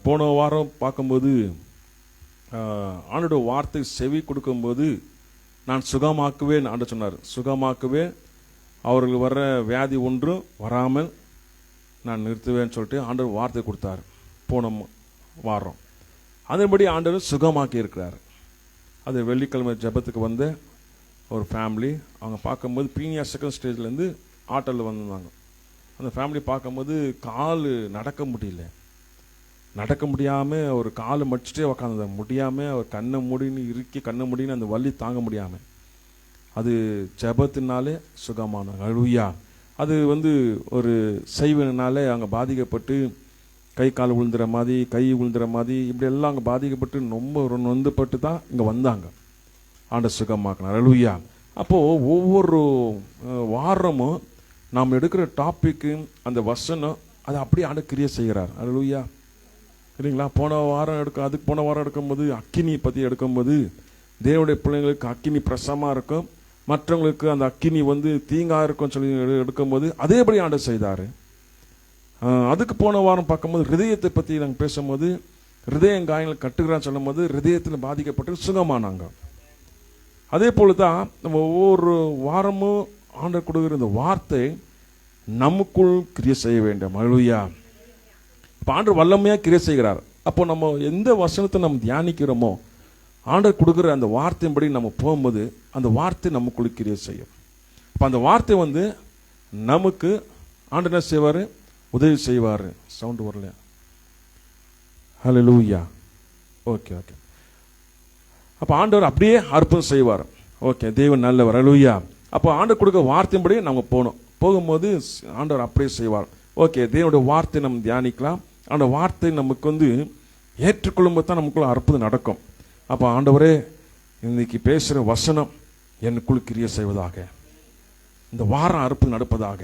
போன வாரம் பார்க்கும்போது ஆண்டோட வார்த்தை செவி கொடுக்கும்போது நான் சுகமாக்குவேன் ஆண்டு சொன்னார். சுகமாக்குவேன், அவர்கள் வர்ற வியாதி ஒன்றும் வராமல் நான் நிறுத்துவேன்னு சொல்லிட்டு ஆண்டவர் வார்த்தை கொடுத்தார் போன வாரம். அதன்படி ஆண்டவர் சுகமாக்கி இருக்கிறார். அது வெள்ளிக்கிழமை ஜெபத்துக்கு வந்த ஒரு ஃபேமிலி, அவங்க பார்க்கும்போது பீனியா செகண்ட் ஸ்டேஜ்லேருந்து ஆட்டோவில் வந்திருந்தாங்க. அந்த ஃபேமிலி பார்க்கும்போது கால் நடக்க முடியாமல் ஒரு காலை மடிச்சுட்டே உக்காந்து முடியாமல் அவர் கண்ணை மூடின்னு அந்த வலி தாங்க முடியாமல் அது ஜெபத்தினாலே சுகமானாங்க. ஹல்லேலூயா. அது ஒரு செய்வனாலே அங்கே பாதிக்கப்பட்டு கை கால் விழுந்துற மாதிரி, கை விழுந்துற மாதிரி, இப்படி எல்லாம் அங்கே பாதிக்கப்பட்டு ரொம்ப நொந்துப்பட்டு தான் இங்கே வந்தாங்க. ஆண்டவர் சுகமாக்கினார். ஹல்லேலூயா. அப்போது ஒவ்வொரு வாரமும் நாம் எடுக்கிற டாப்பிக்கு அந்த வசனம் அதை அப்படியே ஆண்டவர் கிரியை செய்கிறார். ஹல்லேலூயா. இல்லைங்களா? போன வாரம் எடுக்கும்போது அக்கினி பற்றி எடுக்கும்போது தேவனுடைய பிள்ளைங்களுக்கு அக்கினி பிரசமாக இருக்கும், மற்றவங்களுக்கு அந்த அக்கினி தீங்காக இருக்கும்னு சொல்லி எடுக்கும்போது அதேபடி ஆண்டவர் செய்தார். அதுக்கு போன வாரம் பார்க்கும்போது ஹிருதயத்தை பற்றி நாங்கள் பேசும்போது ஹிருதயம் காயங்கள் கட்டுகிறான்னு சொல்லும் போது ஹிருதயத்தில் பாதிக்கப்பட்டு சுகமானாங்க. அதே போல தான் நம்ம ஒவ்வொரு வாரமும் ஆண்டவர் கொடுக்குற இந்த வார்த்தை நமக்குள் கிரியை செய்ய வேண்டும். ஹல்லேலூயா. இப்போ ஆண்டவர் வல்லமையாக கிரியை செய்கிறார். அப்போ நம்ம எந்த வசனத்தை நம்ம தியானிக்கிறோமோ ஆண்டவர் கொடுக்குற அந்த வார்த்தையின்படி நம்ம போகும்போது அந்த வார்த்தை நமக்குள் கிரியை செய்யும். இப்போ அந்த வார்த்தை நமக்கு ஆண்டவர் என்ன செய்வார்? உதவி செய்வார். சவுண்டு வரல. ஹல்லேலூயா. ஓகே. அப்போ ஆண்டவர் அப்படியே அற்புதம் செய்வார். ஓகே, தேவன் நல்லவர். ஹல்லேலூயா. அப்போ ஆண்டவர் கொடுக்க வார்த்தையின்படி நம்ம போகும்போது ஆண்டவர் அப்படியே செய்வார். ஓகே, தேவனுடைய வார்த்தை நம்ம தியானிக்கலாம். அந்த வார்த்தை நமக்கு ஏற்றுக்கொள்ளும்போது தான் நமக்குள்ள அற்புதம் நடக்கும். அப்போ ஆண்டவரே, இன்னைக்கு பேசுகிற வசனம் எனக்குள் கிரியை செய்வதாக, இந்த வாரம் அற்புதம் நடப்பதாக,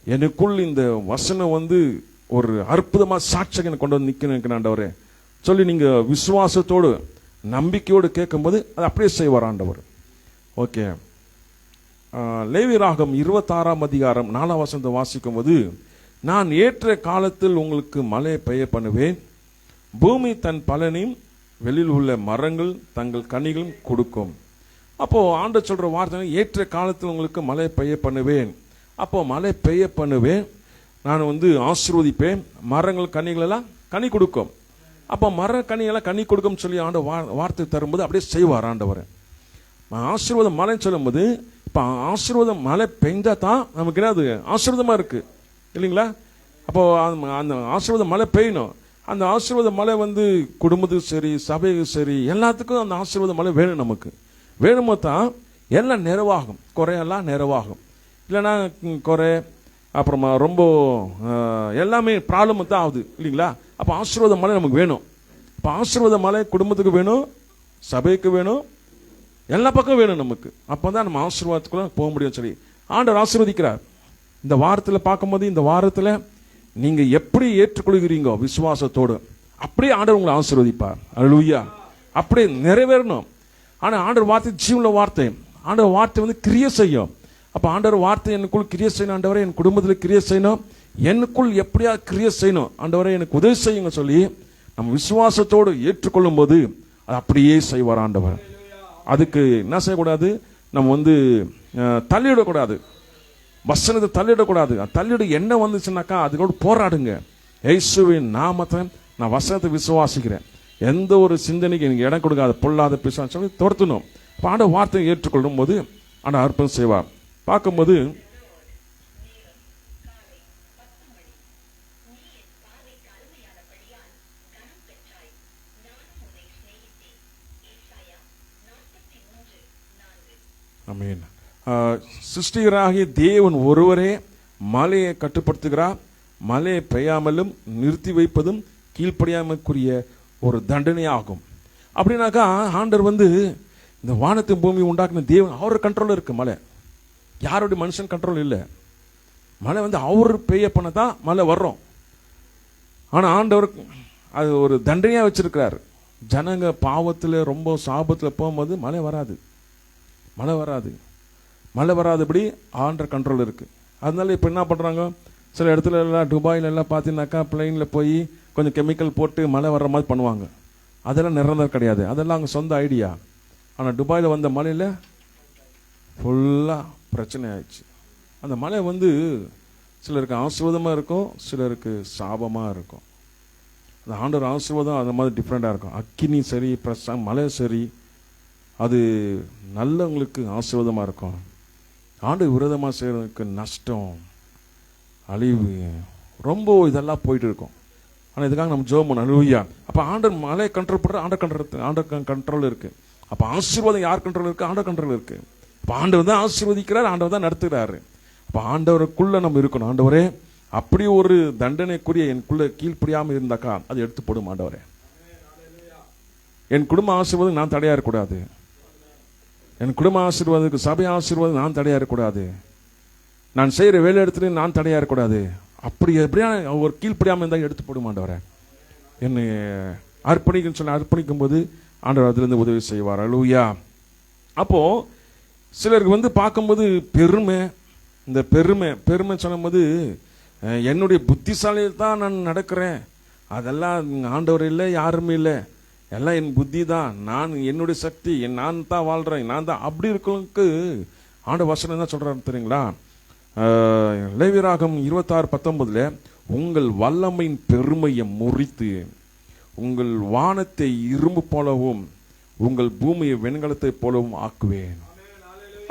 எனக்குள் இந்த வசனம் ஒரு அற்புதமாக சாட்சியை கொண்டு நிற்கணும் ஆண்டவரே சொல்லி நீங்கள் விசுவாசத்தோடு நம்பிக்கையோடு கேட்கும்போது அது அப்படியே செய்வார் ஆண்டவர். ஓகே, லேவியராகமம் 26ஆம் அதிகாரம் 4ஆம் வசனத்தை வாசிக்கும் போது, நான் ஏற்ற காலத்தில் உங்களுக்கு மழை பெய்ய பண்ணுவேன், பூமி தன் பலனையும் வெளியில் உள்ள மரங்கள் தங்கள் கனிகளும் கொடுக்கும். அப்போ ஆண்டவர் சொல்ற வார்த்தை, ஏற்ற காலத்தில் உங்களுக்கு மழை பெய்ய பண்ணுவேன். அப்போ மழை பெய்ய பண்ணுவேன், நான் ஆசீர்வதிப்பேன், மரங்கள் கனிகள் எல்லாம் கனி கொடுக்கும். அப்போ மர கனியெல்லாம் கனி கொடுக்கும் சொல்லி ஆண்டவர் வார்த்தை தரும்போது அப்படியே செய்வார் ஆண்டவர். ஆசீர்வாதம் மழைன்னு சொல்லும்போது, இப்போ ஆசீர்வாதம் மழை பெஞ்சா தான் நமக்கு என்னது ஆசீர்வாதமாக இருக்கு இல்லைங்களா? அப்போ அந்த ஆசீர்வாதம் மழை பெய்யணும். அந்த ஆசீர்வாத மழை குடும்பத்துக்கு சரி, சபைக்கு சரி, எல்லாத்துக்கும் அந்த ஆசீர்வாத மழை வேணும். நமக்கு வேணுமோ தான் எல்லாம் நிறைவாகும், குறையெல்லாம் நிறைவாகும். இல்லைன்னா குறை, அப்புறமா ரொம்ப எல்லாமே ப்ராப்ளம் தான் ஆகுது இல்லைங்களா? அப்போ ஆசீர்வாத மழை நமக்கு வேணும். இப்போ ஆசீர்வாத மழை குடும்பத்துக்கு வேணும், சபைக்கு வேணும், எல்லா பக்கம் வேணும் நமக்கு. அப்போ தான் நம்ம ஆசீர்வாதத்துக்குள்ள போக முடியும் சொல்லி ஆண்டவர் ஆசீர்வதிக்கிறார். இந்த வாரத்தில் பார்க்கும்போது, இந்த வாரத்தில் நீங்கள் எப்படி ஏற்றுக்கொள்கிறீங்கோ விசுவாசத்தோடு, அப்படியே ஆண்டவர் உங்களை ஆசீர்வதிப்பார். ஹல்லேலூயா. அப்படியே நிறைவேறணும். ஆனால் ஆண்டவர் வார்த்தை ஜீவனுள்ள வார்த்தை. ஆண்டவர் வார்த்தை கிரியை செய்யும். அப்போ ஆண்டவர் வார்த்தை எனக்குள் கிரியை செய்யணும். ஆண்டவரே, என் குடும்பத்தில் கிரியை செய்யணும், எனக்குள் எப்படியா கிரியை செய்யணும், ஆண்டவரே எனக்கு உதவி செய்யுங்க சொல்லி நம்ம விசுவாசத்தோடு ஏற்றுக்கொள்ளும் போது அது அப்படியே செய்வார் ஆண்டவர். அதுக்கு என்ன செய்யக்கூடாது? நம்ம தள்ளிவிடக்கூடாது, வசனத்தை தள்ளிடக்கூடாது. தள்ளிடு என்ன வந்துச்சுனாக்கா அதுக்கோடு போராடுங்க. இயேசுவின் நாமத்தை நான் வசனத்தை விசுவாசிக்கிறேன், எந்த ஒரு சிந்தனைக்கு எனக்கு இடம் கொடுக்காத பொல்லாத பிசாசு சொல்லி துரத்தணும். ஆண்டவர் வார்த்தையை ஏற்றுக்கொள்ளும் போது ஆண்டவர் அற்புதம் செய்வார். பார்க்கும்போது ஆமென். சிருஷ்டிகராகிய தேவன் ஒருவரே மழையை கட்டுப்படுத்துகிறார். மழையை பெய்யாமலும் நிறுத்தி வைப்பதும் கீழ்ப்படியாமற்குரிய ஒரு தண்டனையாகும். அப்படின்னாக்கா ஆண்டவர் இந்த வானத்தின் பூமி உண்டாக்குன தேவன், அவர் கண்ட்ரோல் இருக்கு. மழை யாருடைய மனுஷன் கண்ட்ரோல் இல்லை. மழை அவர் பெய்ய பண்ணதான் மழை வர்றோம். ஆனால் ஆண்டவர் அது ஒரு தண்டனையாக வச்சிருக்கிறார். ஜனங்க பாவத்தில் ரொம்ப சாபத்தில் போகும்போது மழை வராது. மழை வராதுபடி ஆண்டவர் கண்ட்ரோல் இருக்கு. அதனால இப்போ என்ன பண்ணுறாங்க? சில இடத்துல எல்லாம் துபாயில எல்லாம் பார்த்தீங்கன்னாக்கா பிளைனில் போய் கொஞ்சம் கெமிக்கல் போட்டு மழை வர்ற மாதிரி பண்ணுவாங்க. அதெல்லாம் நிரந்தரம் கிடையாது, அதெல்லாம் அங்கே சொந்த ஐடியா. ஆனால் துபாயில் வந்த மழையில் ஃபுல்லாக பிரச்சனை ஆயிடுச்சு. அந்த மழை சிலருக்கு ஆசீர்வாதமாக இருக்கும், சிலருக்கு சாபமாக இருக்கும். அந்த ஆண்டவர் ஆசீர்வாதம் அந்த மாதிரி டிஃப்ரெண்டாக இருக்கும். அக்கினி சரி, மழை சரி, அது நல்லவங்களுக்கு ஆசீர்வாதமாக இருக்கும். ஆண்டவர் விரோதமாக செய்கிறதுக்கு நஷ்டம், அழிவு, ரொம்ப இதெல்லாம் போயிட்டு இருக்கும். ஆனால் இதுக்காக நம்ம ஜெபம் பண்ணணும். ஹல்லேலூயா. அப்போ ஆண்டவர் மழையை கண்ட்ரோல் பண்ணுற ஆண்டவர் கண்ட்ரோல் இருக்கு. அப்போ ஆசீர்வாதம் யார் கண்ட்ரோல் இருக்கு? ஆண்டவர் கண்ட்ரோல் இருக்கு. அப்போ ஆண்டவர் தான் ஆசீர்வதிக்கிறார், ஆண்டவர் தான் நடத்துகிறாரு. அப்போ ஆண்டவருக்குள்ள நம்ம இருக்கணும். ஆண்டவரே, அப்படி ஒரு தண்டனைக்குரிய எனக்குள்ள கீழ்ப்படியாமல் இருந்தாக்கா அது எடுத்து போடும். ஆண்டவரே, என் குடும்ப ஆசீர்வாதம் நான் தடையா இருக்கக்கூடாது, என் குடும்ப ஆசீர்வாதத்துக்கு சபை ஆசீர்வாதம் நான் தடையா இருக்கக்கூடாது, நான் செய்யற வேலை இடத்துல நான் தடையா இருக்கக்கூடாது. அப்படி எப்படியா ஒரு கீழ்ப்படியாமல் இருந்தால் எடுத்து போடும். ஆண்டவரே, என்னை அர்ப்பணிக்குன்னு சொல்லி அர்ப்பணிக்கும் போது ஆண்டவர் அதிலிருந்து உதவி செய்வார். ஹல்லேலூயா. அப்போ சிலருக்கு பார்க்கும்போது பெருமை, இந்த பெருமை சொல்லும்போது என்னுடைய புத்திசாலியில் தான் நான் நடக்கிறேன், அதெல்லாம் ஆண்டவர் இல்லை, யாருமே இல்லை, எல்லாம் என் புத்தி தான், நான் என்னுடைய சக்தி, நான் தான் வாழ்றேன், நான் தான். அப்படி இருக்கிறவங்களுக்கு ஆண்டவர் வசனம் என்ன சொல்றாரு தெரியுங்களா? லேவியராகமம் 26:19 உங்கள் வல்லமையின் பெருமையை முறித்து உங்கள் வானத்தை இரும்பு போலவும் உங்கள் பூமியை வெண்கலத்தை போலவும் ஆக்குவேன்.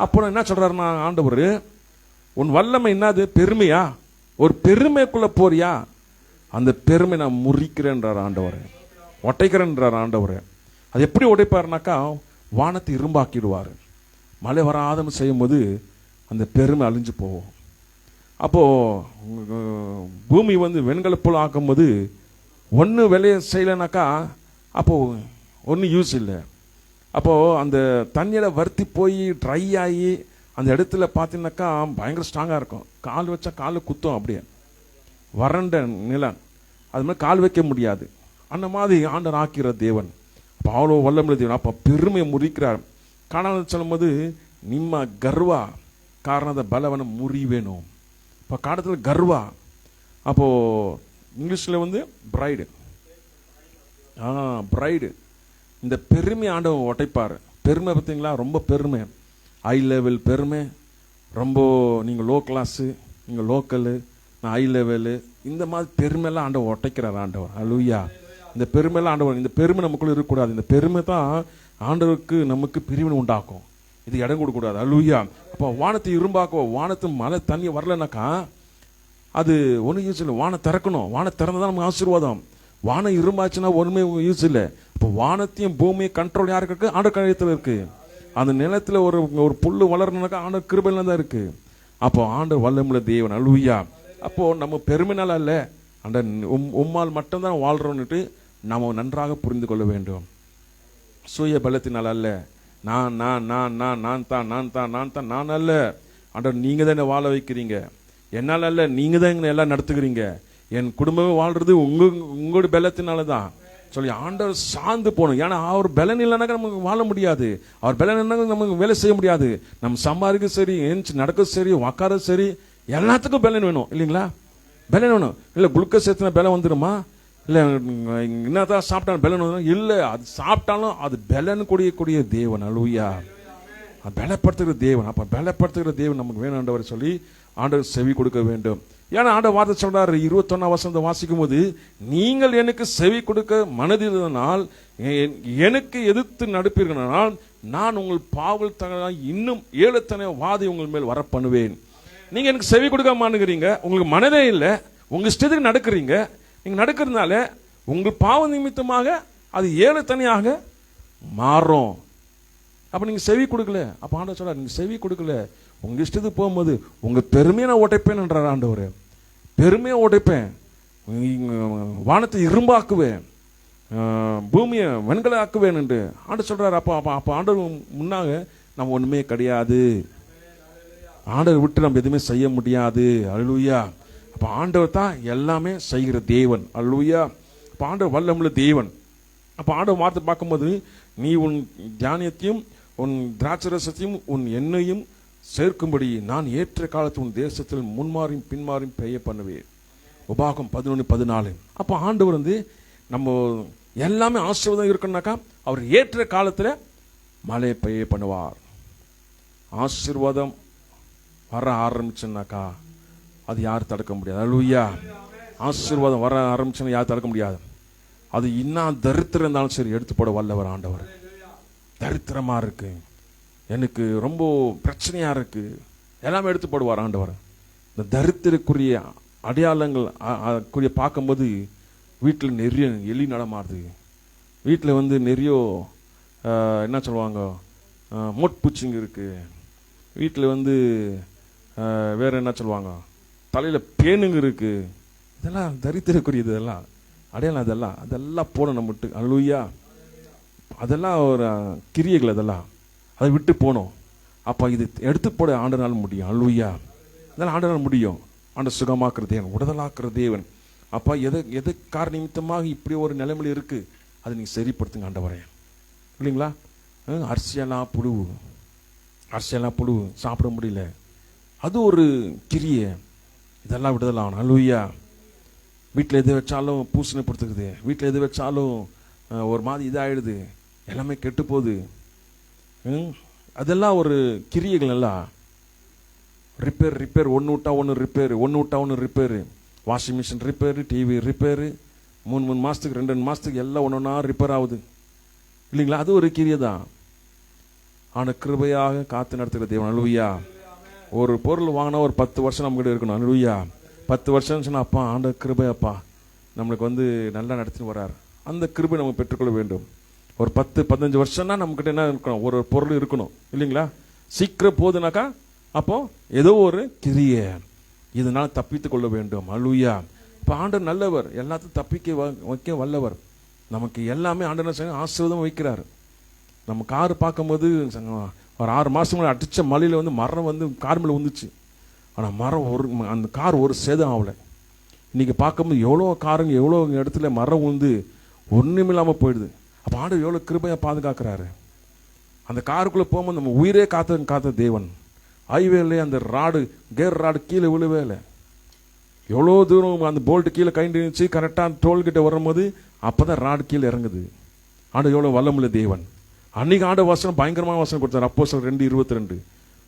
அப்போ என்ன சொல்றாருன்னா ஆண்டவர், உன் வல்லமை என்னது? பெருமையா? ஒரு பெருமைக்குள்ள போறியா? அந்த பெருமை நான் முறிக்கிறேன்றார் ஆண்டவர், ஒட்டைக்கிறேன்றார் ஆண்டவர். அது எப்படி உடைப்பாருனாக்கா வானத்தை இரும்பாக்கிடுவார். மழை வராதம் செய்யும் போது அந்த பெருமை அழிஞ்சு போகும். அப்போ பூமி வெண்கல போல் ஆக்கும்போது ஒன்று வேலையை செய்யலைனாக்கா அப்போ ஒன்றும் யூஸ் இல்லை. அப்போ அந்த தண்ணியில வறுத்தி போய் ட்ரை ஆகி அந்த இடத்துல பார்த்தீங்கன்னாக்கா பயங்கர ஸ்ட்ராங்காக இருக்கும். கால் வச்சா கால் குத்தும், அப்படியே வறண்ட நிலம், அது மாதிரி கால் வைக்க முடியாது. அந்த மாதிரி ஆண்டவர் ஆக்கிற தேவன். அப்போ அவ்வளோ வல்லமுள்ள தேவன். அப்போ பெருமையை முறிக்கிறார். காணாமல் சொல்லும் போது நிம்ம கர்வா காரணத பலவன முறிவேணும். இப்போ காலத்தில் கர்வா, அப்போ இங்கிலீஷில் பிரைடு, பிரைடு. இந்த பெருமை ஆண்டவன் உடைப்பார். பெருமை பார்த்தீங்களா, ரொம்ப பெருமை, ஹை லெவல் பெருமை, ரொம்ப நீங்கள் லோ கிளாஸு, நீங்கள் லோக்கலு, நான் ஹை லெவலு, இந்த மாதிரி பெருமையெல்லாம் ஆண்டவர் உடைக்கிறார் ஆண்டவர். ஹல்லேலூயா. இந்த பெருமையெல்லாம் ஆண்டவர், இந்த பெருமை நமக்குள்ள இருக்கக்கூடாது. இந்த பெருமை தான் ஆண்டவருக்கு நமக்கு பிரிவினை உண்டாக்கும். இது இடம் கொடுக்கக்கூடாது. ஹல்லேலூயா. அப்போ வானத்தை இரும்பாக்குவோம். வானத்து மழை தண்ணி வரலனாக்கா அது ஒன்றும் யூஸ் இல்லை. வானம் திறக்கணும். வானம் திறந்ததான் நமக்கு ஆசீர்வாதம். வானம் இரும்பாச்சுன்னா ஒன்றுமே யூஸ் இல்லை. இப்போ வானத்தையும் பூமியை கண்ட்ரோல் யாருக்கு இருக்கு? ஆண்டவர் கையத்தில் இருக்கு. அந்த நிலத்துல ஒரு புல்லு வளரணுனாக்கா ஆண்டவர் கிருபையில தான் இருக்கு. அப்போ ஆண்டவர் வல்லமுள்ள தேவன். ஹல்லேலூயா. அப்போ நம்ம பெருமைனால அல்ல, அந்த உம்மால் மட்டும்தான் வாழ்றோம்னுட்டு நாம நன்றாக புரிந்து கொள்ள வேண்டும். சுய பலத்தினால் அல்ல, நான் நான் நான் நான் நான் தான் நான் தான் நான் தான் நான் அல்ல. ஆண்டவர் நீங்க தான் என்ன வாழ வைக்கிறீங்க, என்னால் அல்ல, நீங்க தான் எங்களை எல்லாம் நடத்துக்கிறீங்க. என் குடும்பமே வாழ்றது உங்களோட பலத்தினால தான் சொல்லி ஆண்டவர் சார்ந்து போகணும். ஏன்னா அவர் பலன் இல்லைனாக்கா நமக்கு வாழ முடியாது. அவர் பலன் இல்லைனாக்கா நமக்கு வேலை செய்ய முடியாது. நம்ம சம்பாதிக்க சரி, நடக்க சரி, உக்கார சரி, எல்லாத்துக்கும் பலன் வேணும் இல்லைங்களா? பலன் வேணும். இல்லை குளுக்கோஸ் ஏற்றின பலம் வந்துடுமா? இல்லை என்னதான் சாப்பிட்டாலும் பலன் வந்துடும்? இல்லை, அது சாப்பிட்டாலும் அது பலன் கூடிய தேவன். ஹல்லேலூயா. பலப்படுத்துகிற தேவன். அப்ப பலப்படுத்துகிற தேவன் நமக்கு வேணும் ஆண்டவர் சொல்லி ஆண்டவர் செவி கொடுக்க வேண்டும். ஏன்னா ஆண்டவர் வார்த்தை சொல்றாரு 21ஆம் வசனத்தை வாசிக்கும் போது, நீங்கள் எனக்கு செவி கொடுக்க மனதினால் எனக்கு எதிர்த்து நடப்பீர்களானால் நான் உங்கள் பாவல் இன்னும் 7 தனை வாதை உங்கள் மேல் வர பண்ணுவேன். நீங்க எனக்கு செவி கொடுக்க மாட்டேங்கிறீங்க, உங்களுக்கு மனதே இல்லை, உங்க இஷ்டத்துக்கு நடக்கிறீங்க. நீங்க நடக்கிறதுனால உங்கள் பாவ நிமித்தமாக அது 7 தனியாக மாறும். அப்ப நீங்க செவி கொடுக்கல. அப்ப ஆண்டவர் சொல்றாரு, நீங்க செவி கொடுக்கல, உங்க இஷ்டத்துக்கு போகும்போது உங்க பெருமையை நான் உடைப்பேன் என்றார் ஆண்டவர். பெருமையை உடைப்பேன், வானத்தை இரும்பாக்குவேன், பூமியை வெண்கல ஆக்குவேன் என்று ஆண்டவர் சொல்றாரு. அப்ப ஆண்டவர் முன்னாக நம்ம ஒண்ணுமே கிடையாது. ஆண்டவர் விட்டு நம்ம எதுவுமே செய்ய முடியாது. ஹல்லேலூயா. அப்ப ஆண்டவர் தான் எல்லாமே செய்கிற தேவன். ஹல்லேலூயா. அப்ப ஆண்டவர் வல்லமுள்ள தேவன். அப்ப ஆண்டவர் வார்த்தை பார்க்கும்போது, நீ உன் தியானியத்தையும் உன் திராட்சரசத்தையும் உன் எண்ணெயும் சேர்க்கும்படி நான் ஏற்ற காலத்து உன் தேசத்தில் முன்மாறியும் பின்மாறியும் பெய்ய பண்ணுவேன். உபாகம் 11:14. அப்போ ஆண்டவர் நம்ம எல்லாமே ஆசீர்வாதம் இருக்கணும்னாக்கா அவர் ஏற்ற காலத்தில் மழை பெய்ய பண்ணுவார். ஆசீர்வாதம் வர ஆரம்பிச்சுன்னாக்கா அது யார் தடுக்க முடியாது. அல்லேலூயா. ஆசீர்வாதம் வர ஆரம்பிச்சுன்னா யார் தடுக்க முடியாது. அது இன்னும் தரித்திரம் இருந்தாலும் சரி எடுத்து போட வல்லவர் ஆண்டவர். தரித்திரமா இருக்கு, எனக்கு ரொம்ப பிரச்சனையா இருக்கு, எல்லாமே எடுத்து போடுவார் ஆண்டவர். இந்த தரித்திரக்குரிய அடையாளங்கள் பார்க்கும்போது வீட்டில் நிறைய எலி நடமாடுது, வீட்டில் நிறைய என்ன சொல்லுவாங்க மொட்பூச்சிங்க இருக்கு, வீட்டில் வேற என்ன சொல்லுவாங்க தலையில் பேனுங்க இருக்கு. இதெல்லாம் தரித்திரக்குரியது, இதெல்லாம் அடையாளம், அதெல்லாம் போடணும் விட்டு. அல்லேலூயா. அதெல்லாம் ஒரு கிரியைகள், அதெல்லாம் அதை விட்டு போனோம். அப்போ இது எடுத்து போட ஆண்டனால முடியும். அல்லேலூயா. இதெல்லாம் ஆண்டனால முடியும். ஆண்டு சுகமாக்குற தேவன், உடலாக்குற தேவன். அப்பா எது நிமித்தமாக இப்படி ஒரு நிலைமையில் இருக்கு, அதை நீங்க சரிப்படுத்துங்க ஆண்டவரே. இல்லைங்களா? அரிசியெல்லாம் புழு சாப்பிட முடியல, அது ஒரு கிரியை. இதெல்லாம் விடுதலாம். அல்லேலூயா. வீட்டில் எது வச்சாலும் பூசணை படுத்துக்குது, வீட்டில் எது வச்சாலும் ஒரு மாதிரி இதாகிடுது, எல்லாமே கெட்டு போகுது. அதெல்லாம் ஒரு கிரியைகள். எல்லாம் ரிப்பேர் ஒன்று விட்டா ஒன்று repair, washing machine repair, TV repair, 3 மாதத்துக்கு 2 மாதத்துக்கு எல்லாம் ஒன்றா ரிப்பேர் ஆகுது. இல்லைங்களா? அது ஒரு கிரியை தான். ஆனால் கிருபையாக காத்து நடத்துகிற தேவன். அல்லேலூயா. ஒரு பொருள் வாங்கினா ஒரு 10 வருஷம் நம்மகிட்ட இருக்கணும். அல்லேலூயா. 10 வருஷம் சொன்னா அப்பா ஆண்ட கிருபை, அப்பா நம்மளுக்கு நல்லா நடத்தின்னு வர்றாரு, அந்த கிருபை நம்ம பெற்றுக்கொள்ள வேண்டும். ஒரு 10-15 வருஷம்னா நம்மகிட்ட என்ன இருக்கணும், ஒரு பொருள் இருக்கணும். இல்லைங்களா? சீக்கிரம் போகுதுனாக்கா அப்போ ஏதோ ஒரு கிரியை, இதனால தப்பித்துக் கொள்ள வேண்டும். அல்லேலூயா. இப்போ ஆண்டவர் நல்லவர், எல்லாத்தையும் தப்பிக்க வைக்க வல்லவர். நமக்கு எல்லாமே ஆண்டவர் ஆசீர்வாதம் வைக்கிறாரு. நம்ம கார் பார்க்கும்போது ஒரு 6 மாசம் முன்னாடி அடிச்ச மலையில மரம் கார் மேல வந்துச்சு. ஆனால் மரம் அந்த கார் ஒரு சேதம் ஆகலை. இன்னைக்கு பார்க்கும்போது எவ்வளோ காருங்க, எவ்வளோ இடத்துல மரம் ஒன்றும் இல்லாமல் போயிடுது. அப்போ ஆண்டவர் எவ்வளோ கிருபையாக பாதுகாக்கிறாரு. அந்த காருக்குள்ளே போகும்போது நம்ம உயிரே காத்த தேவன். ஹைவேல அந்த கேர் ராடு கீழே விழுவே இல்லை. எவ்வளோ தூரம் அந்த போல்ட்டு கீழே கைண்டிச்சு கரெக்டாக டோல்கிட்ட வரும்போது அப்போ தான் ராடு கீழே இறங்குது. ஆண்டவர் எவ்வளோ வல்லமுள்ள தேவன். அன்னைக்கு ஆண்டு வசனம் பயங்கரமான வசனம் கொடுத்தார். அப்போஸ்தலர் 2:22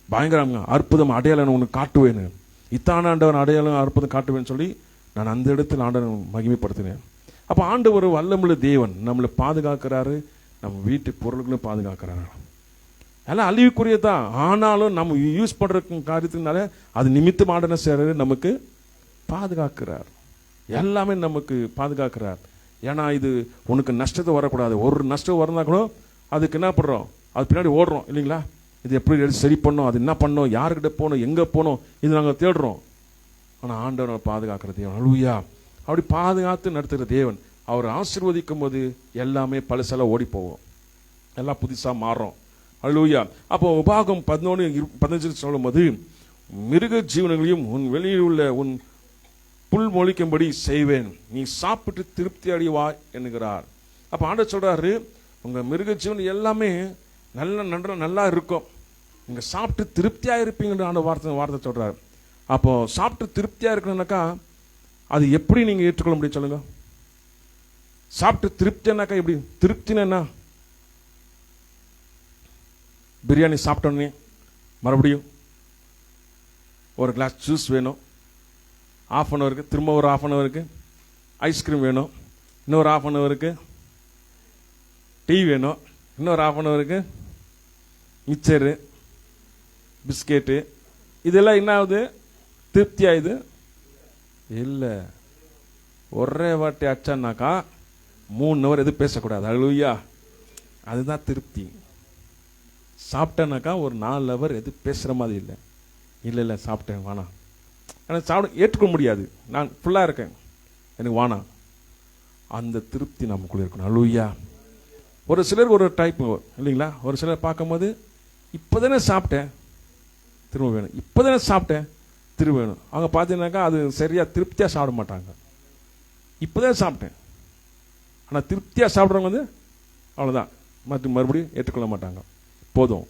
பயங்கரம் அற்புதம் அடையாளம் உனக்கு காட்டுவேன்னு, இத்தான ஆண்டவன் அடையாளம் அற்புதம் காட்டுவேன்னு சொல்லி நான் அந்த இடத்துல ஆண்டவன் மகிமைப்படுத்தினேன். அப்போ ஆண்டவர் வல்லமுள்ள தேவன் நம்மளை பாதுகாக்கிறாரு, நம்ம வீட்டு பொருள்களும் பாதுகாக்கிறாரு. எல்லாம் அழிவுக்குரியதான். ஆனாலும் நம்ம யூஸ் பண்ற காரியத்தினால அது நிமித்தம் ஆண்டன செய்யறது நமக்கு பாதுகாக்கிறார், எல்லாமே நமக்கு பாதுகாக்கிறார். ஏன்னா இது உனக்கு நஷ்டத்தை வரக்கூடாது. ஒரு நஷ்டம் வரனா கூட அதுக்கு என்ன பண்றோம், அது பின்னாடி ஓடுறோம். இல்லைங்களா? இது எப்படி சரி பண்ணோம், அது என்ன பண்ணோம், யாருக்கிட்ட போனோம், எங்க போனோம், இது நாங்கள் தேடுறோம். ஆனால் ஆண்டவர் பாதுகாக்கிற தேவன். அல்லேலூயா. அப்படி பாதுகாத்து நடத்துகிற தேவன். அவர் ஆசீர்வதிக்கும் போது எல்லாமே பழசெல்லாம் ஓடி போவோம், எல்லாம் புதுசாக மாறுறோம். அல்லேலூயா. அப்போ உபாகம் 11:15 சொல்லும் போது மிருக ஜீவனங்களையும் உன் வெளியில் உள்ள உன் புல் மொழிக்கும்படி செய்வேன், நீ சாப்பிட்டு திருப்தி அடைவாய் என்கிறார். அப்போ ஆண்டவர் சொல்றாரு, உங்க மிருக ஜீவன் எல்லாமே நல்லா இருக்கும், நீங்க சாப்பிட்டு திருப்தியா இருப்பீங்கன்ற அந்த வார்த்தை சொல்றாரு. அப்போ சாப்பிட்டு திருப்தியா இருக்கணும்னாக்கா அது எப்படி நீங்க ஏற்றுக்கொள்ள முடியும் சொல்லுங்க? சாப்பிட்டு திருப்தினாக்கா எப்படி? திருப்தினா என்ன? பிரியாணி சாப்பிட்டோன்னே மறுபடியும் ஒரு கிளாஸ் ஜூஸ் வேணும், 1/2 hour திரும்ப ஒரு 1/2 hour ஐஸ்கிரீம் வேணும், இன்னொரு 1/2 hour டீ வேணும், இன்னொரு 1/2 hour மிச்சரு பிஸ்கெட்டு. இதெல்லாம் என்ன ஆகுது? திருப்தி ஆகுது இல்லை. ஒரே வாட்டி அச்சானாக்கா 3 hour எதுவும் பேசக்கூடாது. அல்லேலூயா. அதுதான் திருப்தி. சாப்பிட்டேனாக்கா ஒரு 4 hour எது பேசுகிற மாதிரி இல்லை. இல்லை சாப்பிட்டேன் வானா, ஆனால் சாப்பிட ஏற்றுக்க முடியாது, நான் ஃபுல்லாக இருக்கேன் எனக்கு வானா. அந்த திருப்தி நமக்குள்ள இருக்கணும். அல்லேலூயா. ஒரு சிலர் ஒரு டைப் இல்லைங்களா? ஒரு சிலர் பார்க்கும்போது இப்போதானே சாப்பிட்டேன் திரும்ப வேணும், இப்போதானே சாப்பிட்டேன் திரும்ப வேணும். அவங்க பார்த்தீங்கன்னாக்கா அது சரியாக திருப்தியாக சாப்பிட மாட்டாங்க. இப்போதான் சாப்பிட்டேன், ஆனால் திருப்தியாக சாப்பிட்றவங்க அவ்வளோதான், மறுபடியும் ஏற்றுக்கொள்ள மாட்டாங்க. போதும்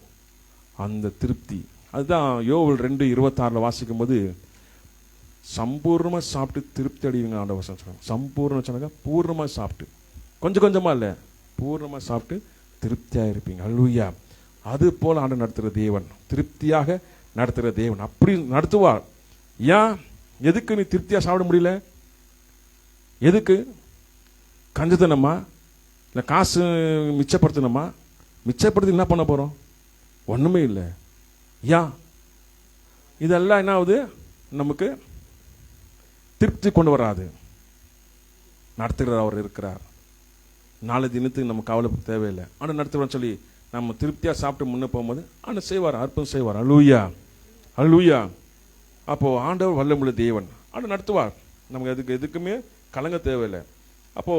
அந்த திருப்தி. அதுதான் யோவேல் 2:26 வாசிக்கும் போது சம்பூர்ணமா சாப்பிட்டு திருப்தி அடைவீங்க ஆண்டவர் சொன்னாங்க. சம்பூர்ணம் சொன்னாங்க, பூர்ணமா சாப்பிட்டு, கொஞ்சம் கொஞ்சமா இல்ல, பூர்ணமா சாப்பிட்டு திருப்தியா இருப்பீங்க. அல்லேலூயா. அது போல ஆண்டு நடத்துகிற தேவன், திருப்தியாக நடத்துகிற தேவன் அப்படி நடத்துவார். ஏன்? எதுக்கு நீ திருப்தியா சாப்பிட முடியல? எதுக்கு? கஞ்சத்தனமா இல்லை காசு மிச்சப்படுத்தணுமா? மிச்சப்படுத்தி என்ன பண்ண போறோம்? ஒண்ணுமே இல்லை. ஏன்? இதெல்லாம் என்ன ஆகுது? நமக்கு திருப்தி கொண்டு வராது. நடத்துகிற அவர் இருக்கிறார். நாளை தினத்துக்கு நம்ம கவலை தேவையில்லை. ஆனால் நடத்துகிறோம் சொல்லி நம்ம திருப்தியா சாப்பிட்டு முன்னே போகும்போது ஆண்டவர் செய்வார், அற்புதம் செய்வார். அல்லேலூயா, அல்லேலூயா. அப்போ ஆண்டவர் வல்லமுள்ள தேவன், ஆண்டவர் நடத்துவார். நமக்கு எதுக்குமே கலங்க தேவையில்லை. அப்போ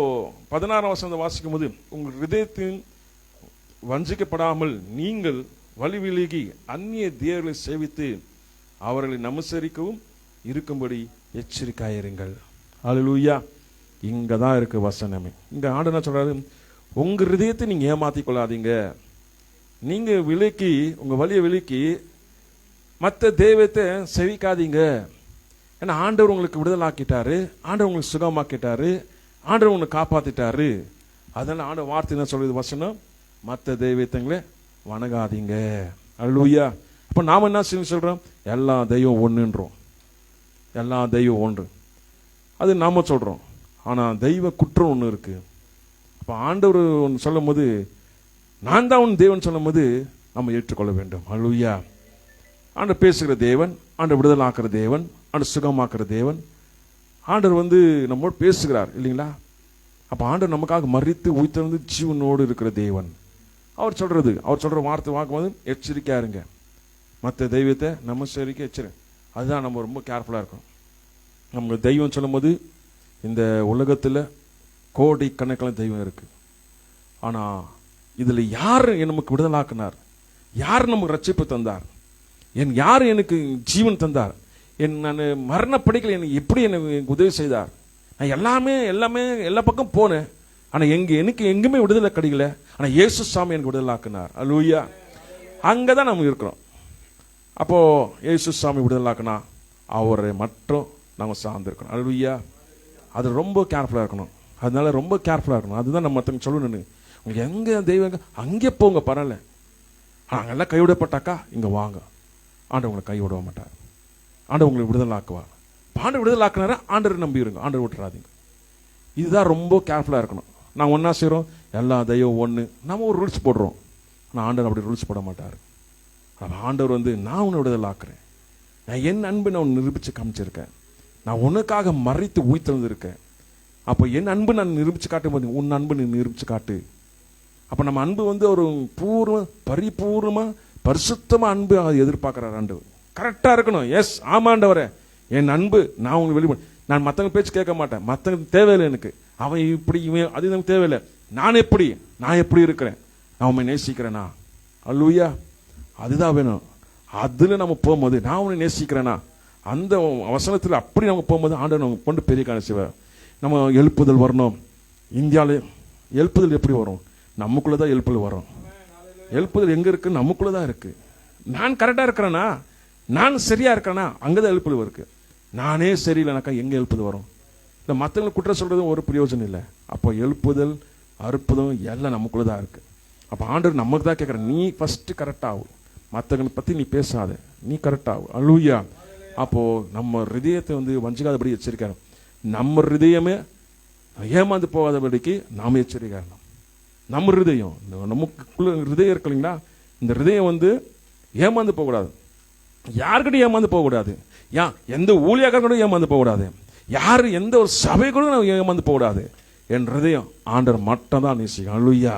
16ஆம் வசனத்தை வாசிக்கும் போது, உங்கள் இதயத்தின் வஞ்சிக்கப்படாமல் நீங்கள் வழி விலகி அந்நிய தேவர்களை சேவித்து அவர்களை நமஸ்கரிக்கவும் இருக்கும்படி எச்சரிக்கையாயிருங்கள். அல்லேலூயா. இங்க தான் இருக்கு வசனமே. இங்க ஆண்டவர் என்ன சொல்றாரு? உங்க இதயத்தை நீங்க ஏமாத்திக் கொள்ளாதீங்க. நீங்க விலக்கி, உங்க வழியை விலக்கி மற்ற தெய்வத்தை செவிக்காதீங்க. ஏன்னா ஆண்டவர் உங்களுக்கு விடுதலாக்கிட்டாரு, ஆண்டவர் உங்களுக்கு சுகமாக்கிட்டாரு, ஆண்டவர் உங்களுக்கு காப்பாத்திட்டாரு. அதனால ஆண்டவர் வார்த்தை என்ன சொல்றது? வசனம், மற்ற தெய்வத்தங்களே வணங்காதீங்க. அல்லேலூயா. அப்ப நாம என்ன சொல்றோம்? எல்லா தெய்வம் ஒண்ணுன்றோம், எல்லா தெய்வம் ஒன்று, அது நாம சொல்றோம். ஆனா தெய்வ குற்றம் ஒண்ணு இருக்கு. அப்ப ஆண்டவர் ஒன்று சொல்லும் போது, நான் தான் உன் தேவன் சொல்லும் போது நம்ம ஏற்றுக்கொள்ள வேண்டும். அல்லேலூயா. ஆண்டவர் பேசுகிற தேவன், ஆண்டவர் விடுதலாக்குற தேவன், ஆண்டவர் சுகமாக்குற தேவன். ஆண்டவர் நம்மோடு பேசுகிறார் இல்லைங்களா? அப்ப ஆண்டவர் நமக்காக மரித்து உயிர்த்தெழுந்து ஜீவனோடு இருக்கிற தேவன். அவர் சொல்ற வார்த்தை வாக்கும்போது எச்சரிக்கையா இருங்க. மற்ற தெய்வத்தை நமஸ்கரிக்க எச்சரிக்கை. அதுதான் நம்ம ரொம்ப கேர்ஃபுல்லா இருக்கணும். நம்ம தெய்வம் சொல்லும் போது, இந்த உலகத்துல கோடி கணக்கான தெய்வம் இருக்கு. ஆனா இதுல யார் நமக்கு விடுதலாக்குனார்? யார் நமக்கு ரட்சிப்பு தந்தார்? யார் எனக்கு ஜீவன் தந்தார்? நான் மரண படுக்கையில் எனக்கு எப்படி எனக்கு உதவி செய்தார்? நான் எல்லாமே எல்லா பக்கம் போனேன். ஆனா எனக்கு எங்குமே விடுதலை கிடைக்கல. ஆனா இயேசு சாமி எனக்கு விடுதலாக்குனார். அல்லேலூயா. அங்கதான் நம்ம இருக்கிறோம். அப்போ இயேசு சாமி விடுதலாக்குனா அவரை மட்டும் நம்ம சார்ந்திருக்கணும். அல்லேலூயா. அது ரொம்ப கேர்ஃபுல்லா இருக்கணும். அதனால ரொம்ப கேர்ஃபுல்லா இருக்கணும். அதுதான் நம்ம மற்றவங்க சொல்லணும். உங்களுக்கு எங்க தெய்வங்க அங்கே போங்க, பரவாயில்ல. அங்கெல்லாம் கைவிடப்பட்டாக்கா இங்க வாங்க. ஆண்டவர் உங்களை கைவிட மாட்டார். ஆண்டவர் உங்களை விடுதலாக்குவார். ஆண்டவர் விடுதலாக்குனாரா ஆண்டவர் நம்பி இருங்க, ஆண்டவர் விட்டுறாதீங்க. இதுதான் ரொம்ப கேர்ஃபுல்லா இருக்கணும். நான் ஒன்னா செய்யறோம், எல்லா தெய்வம் ஒண்ணு, நம்ம ஒரு ரூல்ஸ் போடுறோம். ஆனால் ஆண்டவர் அப்படி ரூல்ஸ் போட மாட்டார். ஆண்டவர் நான் உன்னை விடுதலாக்குறேன். நான் என் அன்பு நான் நிரூபிச்சு காமிச்சிருக்கேன். நான் உனக்காக மறைத்து உயிர்த்தெழுந்திருக்கேன். அப்போ என் அன்பு நான் நிரூபிச்சு காட்டும் போது உன் அன்பு நீ நிரூபிச்சு காட்டு. அப்ப நம்ம அன்பு ஒரு பரிபூர்ணமா பரிசுத்தமா அன்பு எதிர்பார்க்கிறார். ஆண்டவர் கரெக்டா இருக்கணும். எஸ், ஆமாண்டவரே, என் அன்பு நான் உங்களுக்கு வெளிப்பட, நான் மற்றவங்க பேச்சு கேட்க மாட்டேன். மற்றவங்க தேவையில்லை எனக்கு. அவன் இப்படி இவன் அது நமக்கு தேவையில்லை. நான் எப்படி இருக்கிறேன்? நான் உண்மை நேசிக்கிறேனா? அல்லேலூயா. அதுதான் வேணும். அதுல நம்ம போகும்போது நான் உன்னை நேசிக்கிறேனா, அந்த வசனத்தில் அப்படி நம்ம போகும்போது ஆண்டவர் நம்ம கொண்டு பெரிய காரியம் செய்வார். நம்ம எழுப்புதல் வரணும். இந்தியாவில் எழுப்புதல் எப்படி வரும்? நமக்குள்ளதான் எழுப்புதல் வரும். எழுப்புதல் எங்க இருக்கு? நமக்குள்ளதான் இருக்கு. நான் கரெக்டா இருக்கிறேனா, நான் சரியா இருக்கிறேனா, அங்கதான் எழுப்புதல் இருக்கு. நானே சரியில்லைனாக்கா எங்க எழுப்புதல் வரும்? இந்த மற்றவங்களை குற்றம் சொல்றதும் ஒரு பிரயோஜனம் இல்லை. அப்போ எழுப்புதல் அற்புதம் எல்லாம் நமக்குள்ளதான் இருக்கு. அப்ப ஆண்டவர் நமக்கு தான் கேட்கிறேன், நீ ஃபர்ஸ்ட் கரெக்டா ஆகும், மற்றவங்களை பத்தி நீ பேசாத, நீ கரெக்டா ஆகும். அல்லேலூயா. அப்போ நம்ம ஹிருதயத்தை வஞ்சிக்காதபடி எச்சரிக்கணும். நம்ம ஹிருதயமே ஏமாந்து போகாதபடிக்கு நாம எச்சரிக்கணும். நம்ம ஹிருதயம், நமக்குள்ள ஹிருதயம் இருக்கு இல்லைங்களா, இந்த ஹிருதயம் ஏமாந்து போகக்கூடாது. யாருக்கிட்டையும் ஏமாந்து போகக்கூடாது. எந்த ஊழியக்காரர்களும் ஏமாந்து போகக்கூடாது. யாரு எந்த ஒரு சபைகளும் ஏமாந்து போகக்கூடாது. என் ஹிருதயம் ஆண்டவர் மட்டும் தான் நேசிக்கும். அல்லேலூயா.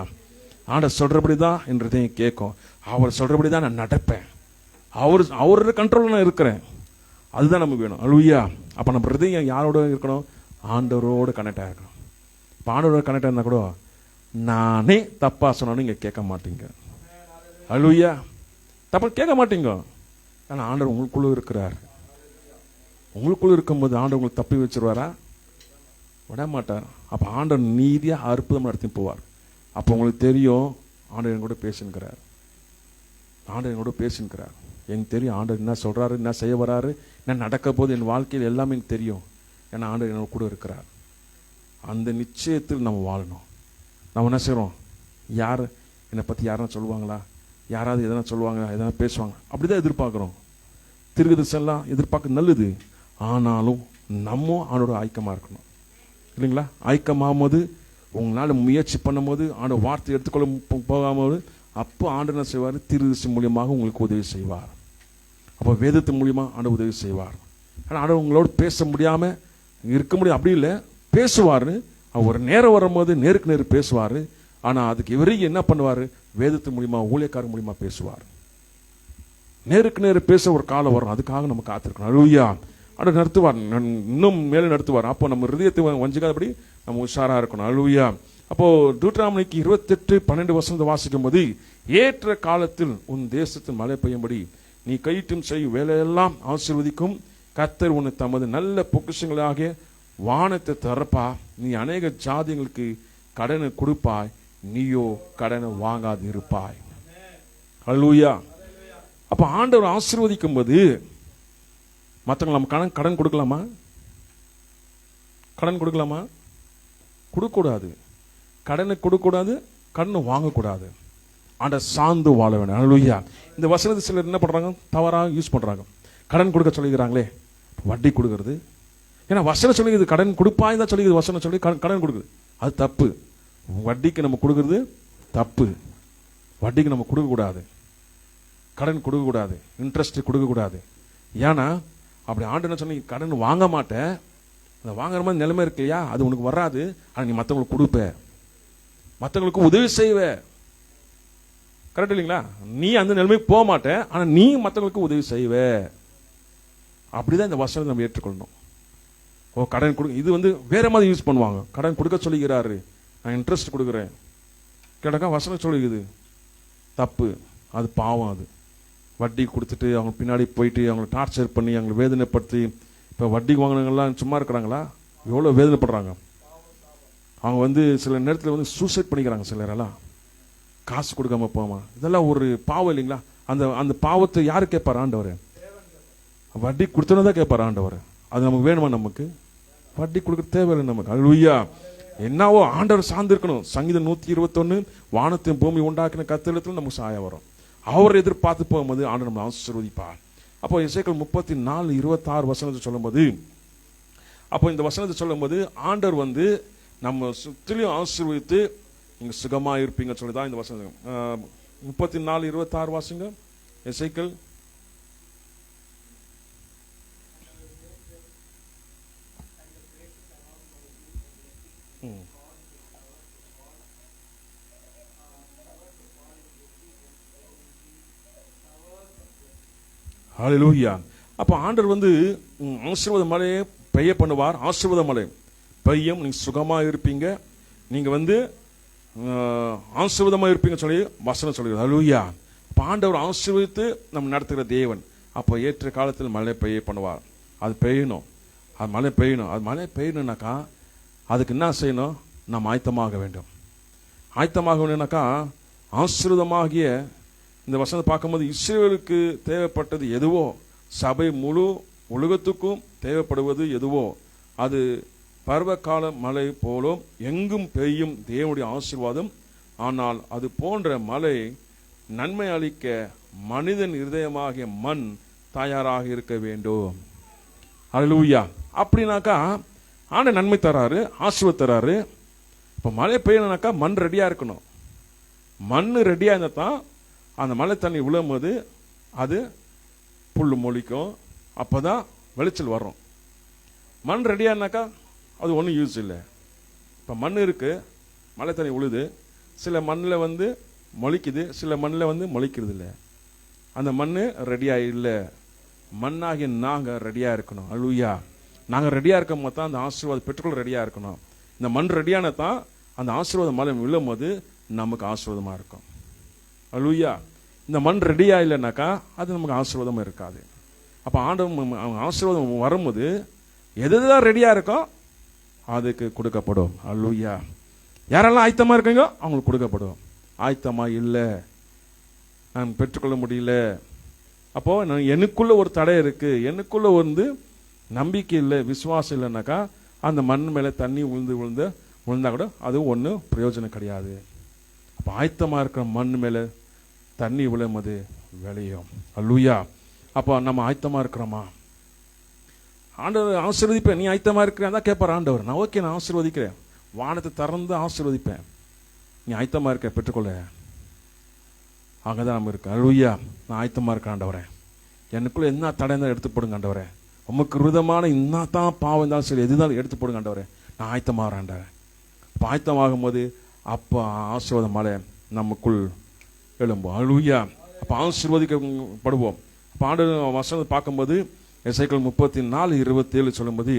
ஆண்டவர் சொல்றபடிதான் என் ஹிருதயம் கேட்கும். அவர் சொல்றபடிதான் நான் நடப்பேன். அவரோட கண்ட்ரோல்ல நான் இருக்கிறேன். அதுதான் நமக்கு வேணும். அல்லேலூயா. அப்ப நம்ம ஹிருதயம் யாரோட இருக்கணும்? ஆண்டவரோட கனெக்ட் ஆகணும். இப்ப ஆண்டவரோட கனெக்ட் இருந்தா கூட நானே தப்பா சொன்னாலும் இங்க கேட்க மாட்டீங்க. அல்லேலூயா. தப்பா கேட்க மாட்டீங்க. ஆனா ஆண்டவர் உங்களுக்குள்ள இருக்கிறார். உங்களுக்குள்ள இருக்கும்போது ஆண்டவர் உங்களுக்கு தப்பி வச்சிருவாரா? விட மாட்டார். அப்ப ஆண்டவர் நீதியா அற்புதம் நடத்தி போவார். அப்ப உங்களுக்கு தெரியும் ஆண்டவர் கூட பேசுகிறார். ஆண்டவர் கூட பேசுகிறார். எனக்கு தெரியும் ஆண்டவர் என்ன சொல்கிறாரு, என்ன செய்ய வராரு, என்ன நடக்க போது என் வாழ்க்கையில் எல்லாமே எனக்கு தெரியும். ஏன்னா ஆண்டவர் என்னோட கூட இருக்கிறார். அந்த நிச்சயத்தில் நம்ம வாழணும். நம்ம என்ன செய்கிறோம், யார் என்னை பற்றி யாருன்னா சொல்லுவாங்களா, யாராவது எதனா சொல்லுவாங்க, எதனா பேசுவாங்க, அப்படி தான் எதிர்பார்க்குறோம். திருகுதெல்லாம் எதிர்பார்க்க நல்லது. ஆனாலும் நம்ம ஆண்டோட ஐக்கியமாக இருக்கணும் இல்லைங்களா? ஐக்கியமாகும்போது உங்களால் முயற்சி பண்ணும்போது ஆண்டோட வார்த்தை எடுத்துக்கொள்ள போகாமல் அப்போ ஆண்டு என்ன செய்வார், திருதரிசி மூலியமாக உங்களுக்கு உதவி செய்வார். அப்போ வேதத்து மூலியமாக ஆண்டு உதவி செய்வார். ஆனால் ஆண்டு உங்களோட பேச முடியாமல் இருக்க முடியும் அப்படி இல்லை, பேசுவார். ஒரு நேரம் வரும்போது நேருக்கு நேரு பேசுவார். ஆனால் அதுக்கு இவரையும் என்ன பண்ணுவார், வேதத்து மூலியமா ஊழியக்காரர் மூலியமா பேசுவார். நேருக்கு நேரு பேச ஒரு காலம் வரும், அதுக்காக நம்ம காத்திருக்கணும். அல்லேலூயா. ஆண்டு நடத்துவார், இன்னும் மேலே நடத்துவார். அப்போ நம்ம ஹிருதயத்தை வஞ்சிக்காதபடி நம்ம உஷாராக இருக்கணும். அல்லேலூயா. அப்போ deuteronomiக்கு 28:12 வாசிக்கும் போது, ஏற்ற காலத்தில் உன் தேசத்தில் மழை பெய்யும்படி நீ கையிட்டும் செய்யும் வேலையெல்லாம் ஆசீர்வதிக்கும். கர்த்தர் உன்னை தமது நல்ல பொக்கிஷங்களாகிய வானத்தை திறப்பா. நீ அநேக ஜாதிகளுக்கு கடனை கொடுப்பாய், நீயோ கடனை வாங்காது இருப்பாய். அல்லேலூயா. அப்ப ஆண்டவர் ஆசீர்வதிக்கும் போது மற்றவங்க நம்ம கடன் கொடுக்கலாமா? கடன் கொடுக்கலாமா? கொடுக்கக்கூடாது. கடனை கொடுக்கக்கூடாது, கடன் வாங்கக்கூடாது. ஆண்டவர் சார்ந்து வாழ வேண்டும். அல்லேலூயா. இந்த வசனத்தை சிலர் என்ன பண்றாங்க, தவறாக யூஸ் பண்றாங்க. கடன் கொடுக்க சொல்லிக்கிறாங்களே, வட்டி கொடுக்கறது. ஏன்னா வசனம் சொல்லிக்குது கடன் கொடுப்பாய் தான் சொல்லிக்குது. வசனம் சொல்லி கடன் கொடுக்குது, அது தப்பு. வட்டிக்கு நம்ம கொடுக்கறது தப்பு. வட்டிக்கு நம்ம கொடுக்கக்கூடாது, கடன் கொடுக்கக்கூடாது, இன்ட்ரெஸ்ட் கொடுக்கக்கூடாது. ஏன்னா அப்படி ஆண்டு என்ன சொன்னீங்க, கடன் வாங்க மாட்டேன், அந்த வாங்குற மாதிரி நிலைமை இருக்கு இல்லையா, அது உனக்கு வராது. ஆனால் நீ மற்றவங்களுக்கு கொடுப்ப, மற்றவங்களுக்கு உதவி செய்வ. கரெக்ட் இல்லைங்களா? நீ அந்த நிலைமைக்கு போக மாட்டேன், ஆனால் நீ மற்றவங்களுக்கு உதவி செய்வ. அப்படிதான் இந்த வசனத்தை நம்ம ஏற்றுக்கொள்ளணும். ஓ கடன் கொடு, இது வேற மாதிரி யூஸ் பண்ணுவாங்க. கடன் கொடுக்க சொல்லிக்கிறாரு, நான் இன்ட்ரெஸ்ட் கொடுக்குறேன். கேட்டாக்கா வசனம் சொல்லிக்குது தப்பு, அது பாவம். அது வட்டி கொடுத்துட்டு அவங்க பின்னாடி போயிட்டு அவங்களை டார்ச்சர் பண்ணி அவங்களை வேதனைப்படுத்தி. இப்போ வட்டிக்கு வாங்கினவங்கலாம் சும்மா இருக்கிறாங்களா? எவ்வளோ வேதனைப்படுறாங்க. அவங்க சில நேரத்தில் சூசைட் பண்ணிக்கிறாங்க சிலரெல்லாம், காசு கொடுக்காம போமா. இதெல்லாம் ஒரு பாவம் இல்லைங்களா? அந்த பாவத்தை யாரு கேட்பார்? ஆண்டவர். வட்டி கொடுத்தோன்னு தான் கேட்பார் ஆண்டவர். அது நமக்கு வேணுமா? நமக்கு வட்டி கொடுக்க தேவையில்லை நமக்கு. அல்லேலூயா. என்னவோ ஆண்டவர் சார்ந்து இருக்கணும். சங்கீதம் 121 வானத்தையும் பூமி உண்டாக்கின கர்த்தரிடத்தில் நமக்கு சாயம் வரும். அவர் எதிர்பார்த்து போகும்போது ஆண்டவர் நம்ம ஆசீர்வதிப்பார். அப்போ எசேக்கியேல் 34:26 சொல்லும்போது, அப்போ இந்த வசனத்தை சொல்லும்போது ஆண்டவர் நம்ம சுற்றிலும் ஆசீர்வதித்து நீங்க சுகமா இருப்பீங்க சொல்லிதான் இந்த வசனம். 34:26 வாசிங்க எசேக்கியேல். ஹல்லேலூயா. அப்ப ஆண்டவர் ஆசீர்வாத மழையை பெய்ய பண்ணுவார். ஆசீர்வாத மழை பெய்யும், நீங்க சுகமா இருப்பீங்க, நீங்க ஆசீர்வாதமா இருப்பீங்க சொல்லி வசனம் சொல்லுகிறது. ஹல்லேலூயா. அப்ப ஆண்டவர் ஆசீர்வதித்து நம்ம நடத்துகிற தேவன். அப்போ ஏற்ற காலத்தில் மழை பெய்ய பண்ணுவார். அது பெய்யணும், அது மழை பெய்யணும். அது மழை பெய்யணும்னாக்கா அதுக்கு என்ன செய்யணும்? நாம் ஆயத்தமாக வேண்டும். ஆயத்தமாக வேணும்னாக்கா ஆசீர்வாதமாகிய இந்த வசனத்தை பார்க்கும்போது இஸ்ரவேலுக்கு தேவைப்பட்டது எதுவோ, சபை முழு உலகத்துக்கும் தேவைப்படுவது எதுவோ, அது பருவகால மழை போலும் எங்கும் பெய்யும் தேவனுடைய ஆசீர்வாதம். ஆனால் அது போன்ற மழை நன்மை அளிக்க மனிதன் இருதயமாகிய மண் தயாராக இருக்க வேண்டும். அல்லேலூயா. அப்படின்னாக்கா ஆண்டவர் நன்மை தராரு, ஆசீர்வாதம் தராரு. இப்போ மழை பெய்யணும்னாக்கா மண் ரெடியா இருக்கணும். மண் ரெடியா இருந்தா தான் அந்த மழை தண்ணி விழும்போது அது புல் மொழிக்கும், அப்போதான் விளைச்சல் வரும். மண் ரெடியானாக்கா அது ஒன்றும் யூஸ் இல்லை. இப்போ மண் இருக்கு, மழை தண்ணி விழுது, சில மண்ணில் மொழிக்குது, சில மண்ணில் மொழிக்கிறது இல்லை. அந்த மண் ரெடியாக இல்லை. மண்ணாகிய நாங்கள் ரெடியாக இருக்கணும். அல்லேலூயா. நாங்கள் ரெடியாக இருக்கும் போது தான் அந்த ஆசீர்வாத பெற்றுக்கொள்ள ரெடியாக இருக்கணும். இந்த மண் ரெடியான தான் அந்த ஆசீர்வாத மழை விழும் போது நமக்கு ஆசீர்வாதமாக இருக்கும். அல்லேலூயா. இந்த மண் ரெடியா இல்லைனாக்கா அது நமக்கு ஆசீர்வாதமா இருக்காது. அப்ப ஆண்டவர் ஆசீர்வாதம் வரும்போது எதுதான் ரெடியா இருக்கோ அதுக்கு கொடுக்கப்படும். அல்லேலூயா. யாரெல்லாம் ஆயத்தமா இருக்கீங்க அவங்களுக்கு கொடுக்கப்படும். ஆயத்தமா இல்லை, நான் பெற்றுக்கொள்ள முடியல, அப்போ எனக்குள்ள ஒரு தடை இருக்கு, எனக்குள்ள வந்து நம்பிக்கை இல்லை, விசுவாசம் இல்லைன்னாக்கா அந்த மண் மேலே தண்ணி விழுந்தா கூட அது ஒன்றும் பிரயோஜனம் கிடையாது. அப்போ ஆயத்தமாக இருக்கிற மண் மேலே தண்ணி விழும்போது விளையும். அல்லேலூயா. அப்போ நம்ம ஆயத்தமாக இருக்கிறோமா? ஆண்டவர் ஆசீர்வதிப்பேன், நீ ஆயத்தமாக இருக்கிறேன் தான் கேட்பார் ஆண்டவர். நான் ஓகே, நான் ஆசீர்வதிக்கிறேன், வானத்தை திறந்து ஆசீர்வதிப்பேன், நீ ஆயத்தமாக இருக்க பெற்றுக்கொள்ள. அங்கதான் நம்ம இருக்கு. அல்லேலூயா. நான் ஆயத்தமாக இருக்கேன் ஆண்டவரே, எனக்குள்ள என்ன தடை இருந்தாலும் எடுத்து போடுங்க ஆண்டவரே, உமக்கு விரோதமான இன்னதான் பாவம் இருந்தாலும் சரி எதுதான் எடுத்து போடுங்க ஆண்டவரே, நான் ஆயத்தமாக ஆண்டவரே. அப்போ ஆயத்தமாகும் போது அப்போ ஆசீர்வாத மழை நமக்குள் எழும்போம். அல்லேலூயா. அப்போ ஆசீர்வதிக்கப்படுவோம். அப்போ ஆண்டவர் வசனத்தை பார்க்கும்போது எசேக்கியேல் 34:27 சொல்லும்போது,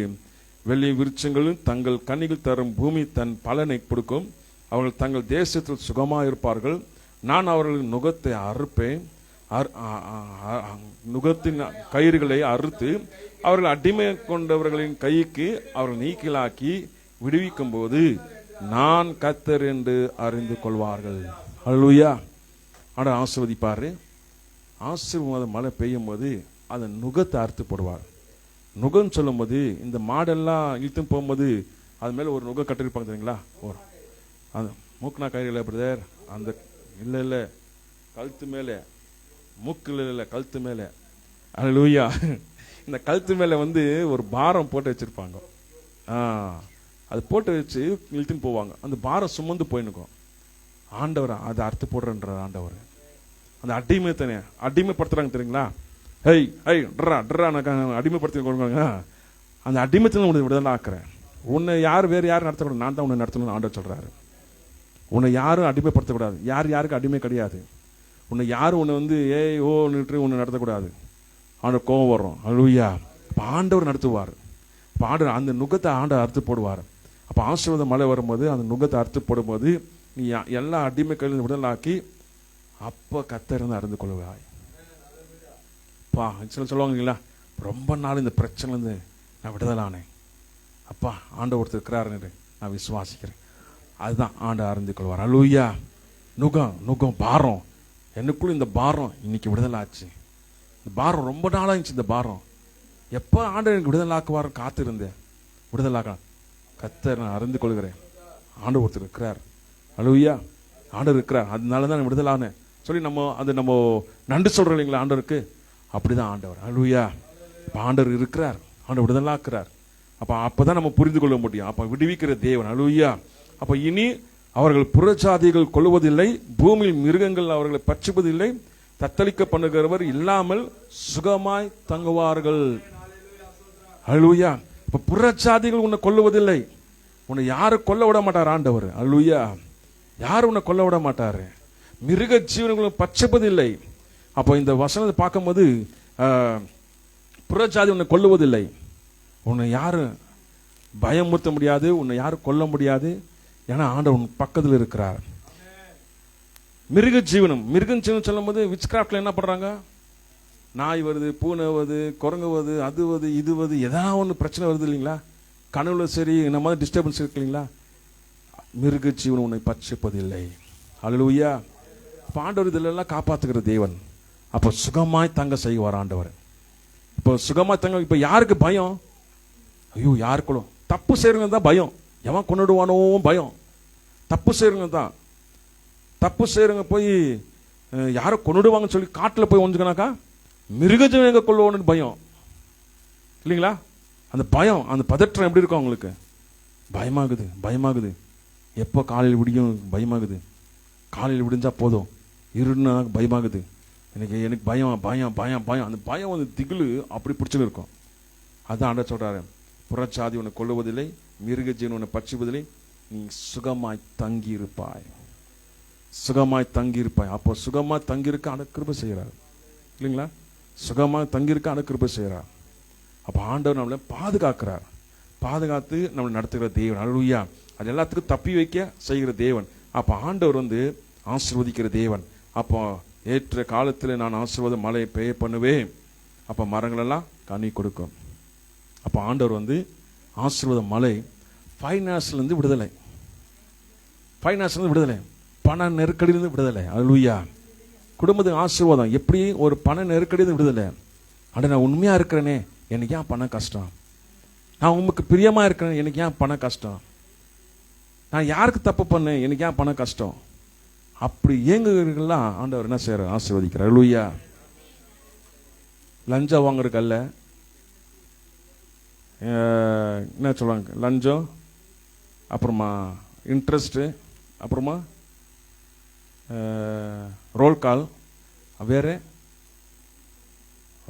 வெள்ளி விருட்சங்களும் தங்கள் கனிகள் தரும் பூமி தன் பலனை கொடுக்கும், அவர்கள் தங்கள் தேசத்தில் சுகமாக இருப்பார்கள், நான் அவர்களின் நுகத்தை அறுப்பேன், நுகத்தின் கயிறுகளை அறுத்து அவர்கள் அடிமை கொண்டவர்களின் கைக்கு அவர்கள் நீக்கலாக்கி விடுவிக்கும் போது நான் கர்த்தர் என்று அறிந்து கொள்வார்கள். அல்லேலூயா. ஆனா ஆசீர்வதிப்பாரு. ஆசீர்வாத மழை பெய்யும் போது அந்த நுகத்தை அறுத்து போடுவார். நுகன்னு சொல்லும் போது இந்த மாடெல்லாம் இழுத்து போகும்போது அது மேலே ஒரு நுகை கட்டிருப்பாங்க தெரியுங்களா? ஒரு அந்த மூக்குனா கயிறுல பிரதர், அந்த இல்லை கழுத்து மேலே, மூக்கு இல்லை கழுத்து மேலே. அல்லேலூயா. இந்த கழுத்து மேலே வந்து ஒரு பாரம் போட்டு வச்சிருப்பாங்க. அது போட்டு வச்சு இழுத்துன்னு போவாங்க. அந்த பாரம் சுமந்து போயினுக்கும். ஆண்டவர் அதை அறுத்து போடுறன்ற ஆண்டவர் அந்த அடிமைப்படுத்துறாங்க தெரியுங்களா? ஹை ஹை ட்ரா ட்ரா அடிமைப்படுத்தி கொடுங்க. அந்த அடிமைத்தில் உன்னை விடுதலை ஆக்குறேன். உன்னை வேறு யாரும் நடத்தக்கூடாது, நான் தான் உன்னை நடத்தணும்னு ஆண்டவர் சொல்றாரு. உன்னை யாரும் அடிமைப்படுத்தக்கூடாது, யாருக்கு அடிமை கிடையாது. உன்னை யாரும் உன்னை வந்து ஓன்னுட்டு உன்னை நடத்தக்கூடாது. ஆண்டவர் கோபம் வரும். அல்லேலூயா. அப்போ ஆண்டவர் நடத்துவார். அப்போ ஆண்டவர் அந்த நுகத்தை ஆண்டவர் அறுத்து போடுவார். அப்போ ஆசீர்வாத மழை வரும்போது அந்த நுகத்தை அறுத்து போடும்போது நீ எல்லா அடிமைகளிலும் விடுதலாக்கி அப்போ கர்த்தர் இருந்து அறிந்து கொள்வாய். அப்பா சொல்லுவாங்க இல்லைங்களா, ரொம்ப நாள் இந்த பிரச்சனைலேருந்து நான் விடுதலானேன், அப்பா ஆண்டவர் ஒருத்தர் இருக்கிறாருன்னு நான் விசுவாசிக்கிறேன். அதுதான் ஆண்டவர் அறிந்து கொள்வார். அல்லேலூயா. நுகம் பாரம், எனக்குள்ள இந்த பாரம் இன்னைக்கு விடுதலாச்சு. இந்த பாரம் ரொம்ப நாளாக இருந்துச்சு. இந்த பாரம் எப்போ ஆண்டவர் எனக்கு விடுதலாக்குவார் காத்திருந்தேன். விடுதலாக்கலாம் கர்த்தர் நான் அறிந்து கொள்கிறேன். ஆண்டவர் ஒருத்தர் இருக்கிறார். அல்லேலூயா. ஆண்டவர் இருக்கிறார், அதனால தான் நான் விடுதலானேன் சொல்லி நம்ம நன்றி சொல்றோம் இல்லைங்களா ஆண்டவருக்கு. அப்படிதான் ஆண்டவர். அல்லேலூயா. அப்போ ஆண்டவர் இருக்கிறார், ஆண்டவர் விடுதலாக்குறார். அப்பதான் நம்ம புரிந்து கொள்ள முடியும். அப்ப விடுவிக்கிற தேவன். அல்லேலூயா. அப்ப இனி அவர்கள் புறஜாதிகள் கொள்வதில்லை, பூமியில் மிருகங்கள் அவர்களை பட்சிப்பதில்லை, தத்தளிக்க பண்ணுகிறவர் இல்லாமல் சுகமாய் தங்குவார்கள். அல்லேலூயா. இப்ப புறஜாதிகள் உன்னை கொல்லுவதில்லை, உன்னை யாரும் கொல்ல விட மாட்டார் ஆண்டவர். அல்லேலூயா. யாரும் உன்னை கொல்ல விட மாட்டாரு. மிருக ஜீவன்களும் பட்சிப்பதில்லை. அப்போ இந்த வசனத்தை பார்க்கும்போது புறஜாதி உன்னை கொல்லுவதில்லை, உன்னை யாரும் பயமுறுத்த முடியாது, உன்னை யாரும் கொல்ல முடியாது. ஏன்னா ஆண்டவர் உன் பக்கத்தில் இருக்கிறார். மிருக ஜீவனம் சொல்லும் போது விச் கிராஃப்ட்ல என்ன பண்றாங்க? நாய் வருது, பூனை வருது, குரங்கு வருது, அது இதுவது ஏதாவது ஒன்று பிரச்சனை வருது இல்லைங்களா? கனவுல சரி இந்த மாதிரி டிஸ்டர்பன்ஸ் இருக்கு இல்லைங்களா? மிருக ஜீவன் உன்னை பட்சிப்பதில்லை. அல்லேலூயா. ஆண்டவர் இதெல்லாம் காப்பாத்துகிற தேவன். அப்போ சுகமாய் தங்க செய்வார் ஆண்டவர். இப்போ சுகமாய் தங்க. இப்போ யாருக்கு பயம்? ஐயோ யாருக்குள்ள தப்பு செய்யறவங்க தான் பயம். எவன் கொண்டுடுவானோ பயம். தப்பு செய்யறவங்க தான். தப்பு செய்யறவங்க போய் யாரை கொண்டுடுவாங்கன்னு சொல்லி காட்டில் போய் ஒஞ்சுக்கனாக்கா மிருகஜீவன் எங்க கொள்வோன்னு பயம் இல்லைங்களா? அந்த பயம், அந்த பதற்றம் எப்படி இருக்கும் அவங்களுக்கு? பயமாகுது. எப்போ காலையில் விடியும் பயமாகுது. காலையில் விடிஞ்சா போதும், இருன்னா பயமாகுது. எனக்கு பயம். அந்த பயம் வந்து திகிலு அப்படி பிடிச்சுன்னு இருக்கும். அதான் ஆண்டவர் சொல்றாரு, புறச்சாதி உன்னை கொள்ளுவதில்லை, மிருக ஜீவன் உன்னை பட்சிப்பதில்லை, நீ சுகமாய் தங்கி இருப்பாய். அப்போ சுகமாய் தங்கியிருக்க ஆண்டவர் கிருபை செய்கிறார் இல்லைங்களா? சுகமாய் தங்கியிருக்க ஆண்டவர் கிருபை செய்கிறார். அப்போ ஆண்டவர் நம்மளை பாதுகாத்து நம்மளை நடத்துகிற தேவன். அல்லேலூயா. அது எல்லாத்துக்கும் தப்பி வைக்க செய்கிற தேவன். அப்போ ஆண்டவர் வந்து ஆசீர்வதிக்கிற தேவன். அப்போ ஏற்ற காலத்தில் நான் ஆசீர்வாத மழை பெய்ய பண்ணுவேன், அப்போ மரங்களெல்லாம் கனி கொடுக்கும். அப்போ ஆண்டவர் வந்து ஆசீர்வாத மழை ஃபைனான்ஸ்லேருந்து விடுதலை, பண நெருக்கடியிலிருந்து விடுதலை. அல்லேலூயா. குடும்பத்துக்கு ஆசீர்வாதம். எப்படி ஒரு பண நெருக்கடி விடுதலை. அட நான் உண்மையா இருக்கிறேனே, எனக்கு ஏன் பண கஷ்டம்? நான் உமக்கு பிரியமா இருக்கிறேன், எனக்கு ஏன் பண கஷ்டம்? நான் யாருக்கு தப்பு பண்ணேன், எனக்கு ஏன் பண கஷ்டம்? அப்படி இயங்குகிறீர்கள்லாம் ஆண்டவர் என்ன செய்யறார்? ஆசீர்வதிக்கிறார். அல்லேலூயா. லஞ்சம் வாங்குறதுக்கல்ல, என்ன சொல்லுவாங்க, லஞ்சம், அப்புறமா இன்ட்ரெஸ்ட்டு, அப்புறமா ரோல் கால், வேறு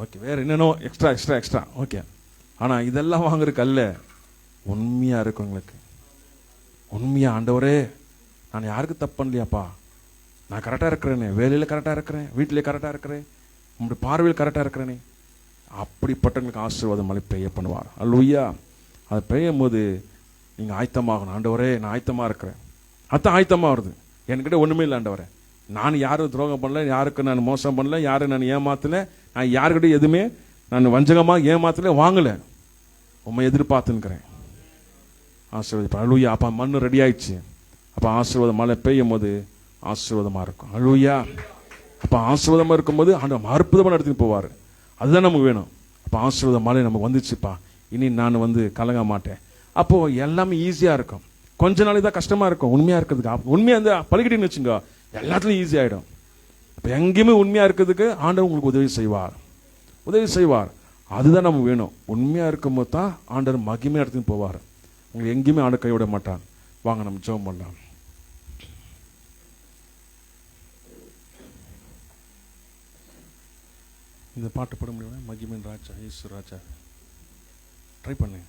ஓகே, வேறு என்னென்னோ எக்ஸ்ட்ரா ஓகே. ஆனால் இதெல்லாம் வாங்குறதுக்கு அல்ல, உண்மையாக இருக்கவங்களுக்கு. உண்மையாக ஆண்டவரே நான் யாருக்கு தப்பு பண்ணலையாப்பா, நான் கரெக்டாக இருக்கிறேனே, வேலையில் கரெக்டாக இருக்கிறேன், வீட்டிலே கரெக்டாக இருக்கிறேன், உங்களுடைய பார்வையில் கரெக்டாக இருக்கிறேனே, அப்படிப்பட்டவங்களுக்கு ஆசீர்வாதம் மழை பெய்ய பண்ணுவார். அல்லேலூயா. அது பெய்யும் போது நீங்கள் ஆயத்தமாகணும். ஆண்டவரே நான் ஆயத்தமாக இருக்கிறேன். அதான் ஆயத்தமாக வருது. என்கிட்ட ஒன்றுமே இல்லை ஆண்டவரே, நான் யாரும் துரோகம் பண்ணல, யாருக்கு நான் மோசம் பண்ணல, யாரும் நான் ஏமாத்தல, நான் யாருக்கிட்ட எதுவுமே நான் வஞ்சகமாக ஏமாத்தல, வாங்கலை, உண்மை எதிர்பார்த்துன்னுக்கிறேன். ஆசீர்வாதம். அல்லேலூயா. அப்போ மண்ணு ரெடி ஆயிடுச்சு. அப்போ ஆசீர்வாதம் மழை பெய்யும் போது ஆசீர்வாதமாக இருக்கும். அல்லேலூயா. அப்போ ஆசீர்வாதமாக இருக்கும்போது ஆண்டவர் அற்புதமாக நடத்திட்டு போவார். அதுதான் நமக்கு வேணும். அப்போ ஆசீர்வாதம் மழை நமக்கு வந்துச்சுப்பா, இனி நான் கலங்க மாட்டேன். அப்போது எல்லாமே ஈஸியாக இருக்கும். கொஞ்ச நாளைக்கு தான் கஷ்டமாக இருக்கும் உண்மையாக இருக்கிறதுக்கு. உண்மையாக அந்த பழகிட்டேன்னு வச்சுங்க, எல்லாத்துலையும் ஈஸி ஆகிடும். இப்போ எங்கேயுமே உண்மையாக இருக்கிறதுக்கு ஆண்டவர் உங்களுக்கு உதவி செய்வார். அதுதான் நமக்கு வேணும். உண்மையாக இருக்கும்போது தான் ஆண்டவர் மகிமை எடுத்துன்னு போவார். உங்களுக்கு எங்கேயுமே ஆண்டு கைவிட மாட்டான். வாங்க நம்ம ஜெபம் பண்ணலாம். இந்த பாட்டு பாட முடியும். மகிமின் ராஜா இயேசு ராஜா ட்ரை பண்ணு.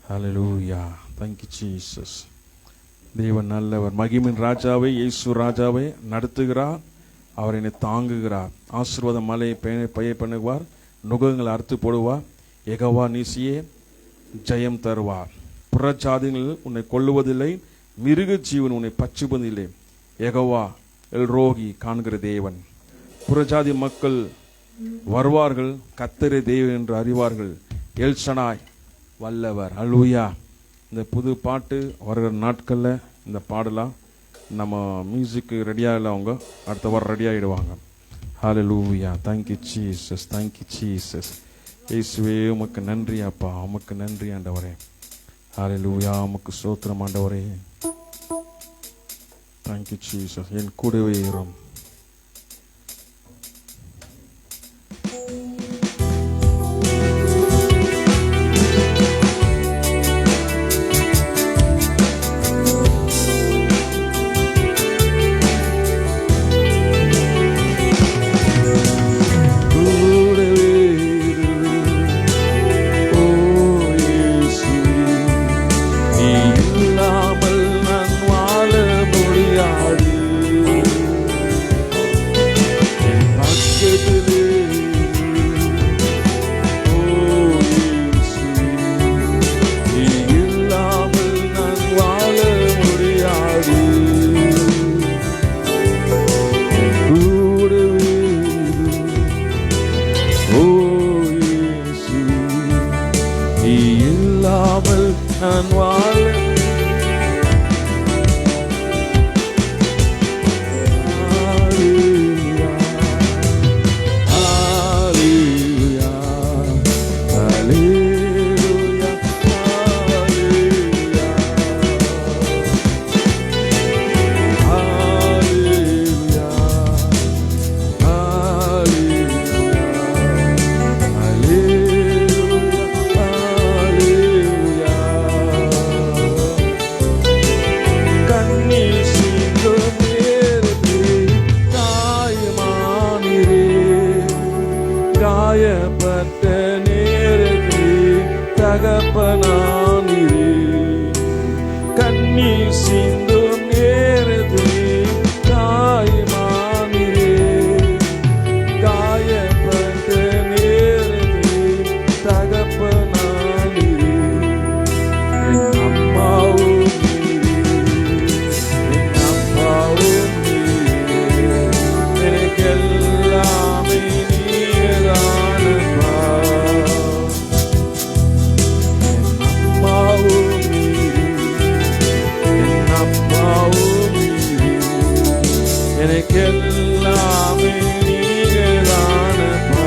ஹல்லேலூயா. Thank you Jesus. தேவன் நல்லவர். மகிமின் ராஜாவை இயேசு ராஜாவை நடத்துகிறார். அவர் என்னை தாங்குகிறார். ஆசீர்வாத மலையை பெய்ய பண்ணுவார். நுகங்களை அறுத்து போடுவார். யெகோவா நீசியே ஜெயம் தருவார். புறஜாதிகள் உன்னை கொல்லுவதில்லை, மிருக ஜீவன் உன்னை பச்சுவதில்லை. யெகோவா எல்ரோகி காண்கிற தேவன். புறஜாதி மக்கள் வருவார்கள், கர்த்தரே தேவன் என்று அறிவார்கள். எல்ஷனாய் வல்லவர். அல்லேலூயா. இந்த புது பாட்டு வருகிற நாட்களில் இந்த பாடலாம். நம்ம மியூசிக்கு ரெடியாக அவங்க அடுத்த வாரம் ரெடி ஆகிடுவாங்க. Hallelujah. Thank you Jesus, thank you Jesus. இயேசுவே உமக்கு நன்றி அப்பா, உமக்கு நன்றி ஆண்டவரே. ஹல்லேலூயா. உமக்கு ஸ்தோத்திரம் ஆண்டவரே. Thank you Jesus. என் கூடவே இரும். எல்லாமே நீங்கதானப்பா.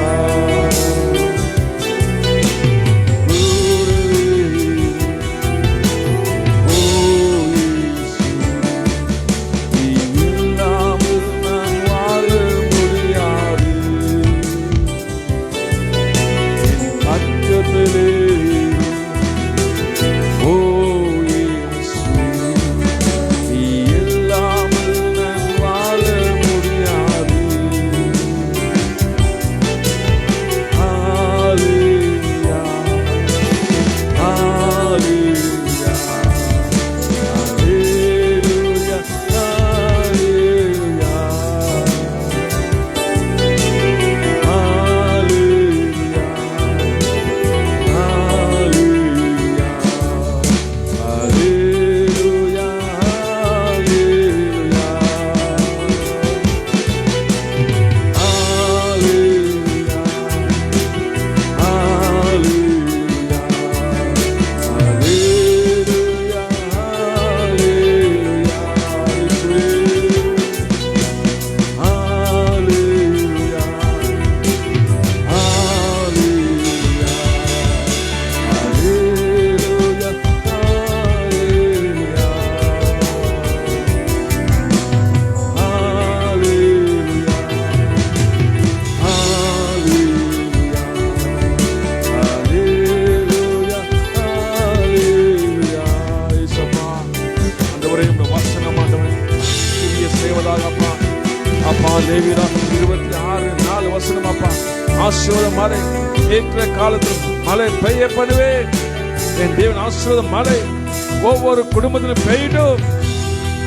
ஏற்ற காலத்தில் மழை பெய்ய பண்ணுவேன். என் தேவன் ஆசீர்வாத மழை ஒவ்வொரு குடும்பத்திலும் பெய்யும்.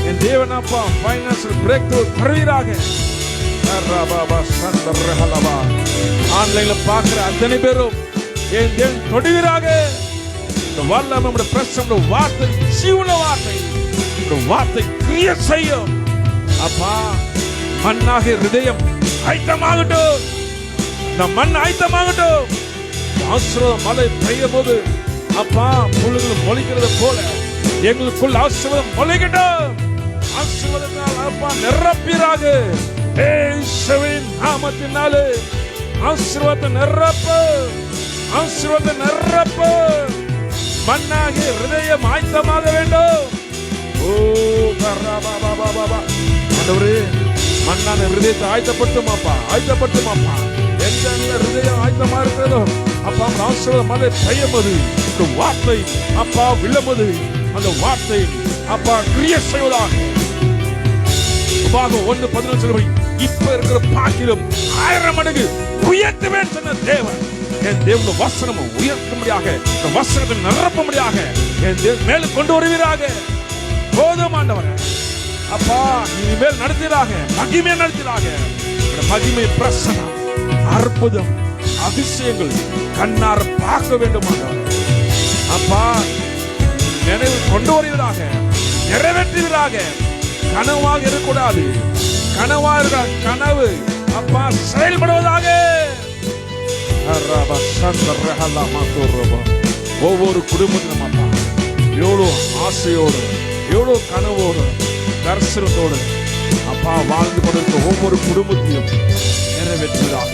என் தேவன் அப்பா பைனான்சியல் பிரேக் த்ரூ தருவீராக. ஆன்லைன்ல பார்க்கிற அத்தனை பேரும் என் தேவன் தொடுவீராக. இந்த வல்லமை நம்முடைய பிரச்சனை வார்த்தை ஜீவன வார்த்தை, வார்த்தை கிரியை செய்யும். அப்பா மண்ணாக ஹிருதயம் ஆயத்தமாகட்டும். இந்த மண் ஆயத்தமாகட்டும். ஆசீர்வாத மழை பெய்யும் போது அப்பா புல்லுகள் மொழிக்கிறது போல எங்களுக்குள் ஆசீர்வாதம் மொழிக்கட்டும். ஆசீர்வாதத்தால் அப்பா நிரப்பீராக. இயேசுவின் நாமத்தினாலே ஆசீர்வாதத்தை நிரப்பு, ஆசீர்வாதத்தை நிரப்பு. மண்ணாகிய ஹிருதயம் ஆயத்தமாக வேண்டும். ஓ பாபா ஆண்டவரே, மண்ணான ஹிருதயத்தை ஆயத்தப்பட்டுமாப்பா, ஆயத்தப்பட்டுமாப்பா. எந்த ஹிருதயம் ஆயத்தமா இருக்கிறதோ அப்பா ஆசீர்வாத மழை பெய்யும்போது இந்த வார்த்தை அப்பா விழும்போது அந்த வார்த்தை அப்பா கிரியை செய்வதாக. 1:11 சொல்லுபடி இப்ப இருக்கிற பாக்கிலும் 1000 மடங்கு உயர்த்துவேன் சொன்ன தேவன். என் தேவனுடைய வசனம் உயர்த்தும்படியாக, இந்த வசனத்தை நிரப்பும்படியாக என் தேவன் மேல கொண்டு வருவீராக. போதும் ஆண்டவரே அப்பா, நீ மேல் நடத்தியதாக, மகிமை நடத்தியதாக. மகிமை பிரசனம், அற்புதம், அதிசயங்கள் கண்ணார பார்க்க வேண்டும் அப்பா. நினைவு கொண்டு வருவதாக, நிறைவேற்றுவதாக. கனவாக இருக்கக்கூடாது, கனவாக கனவு அப்பா செயல்படுவதாக. ஒவ்வொரு குடும்பத்திலும் அப்பா எவ்வளவு ஆசையோடு, எவ்வளவு கனவோடு, தரிசனத்தோடு அப்பா வாழ்ந்து கொண்டிருக்க ஒவ்வொரு குடும்பத்தையும் நிறைவேற்றுவதாக,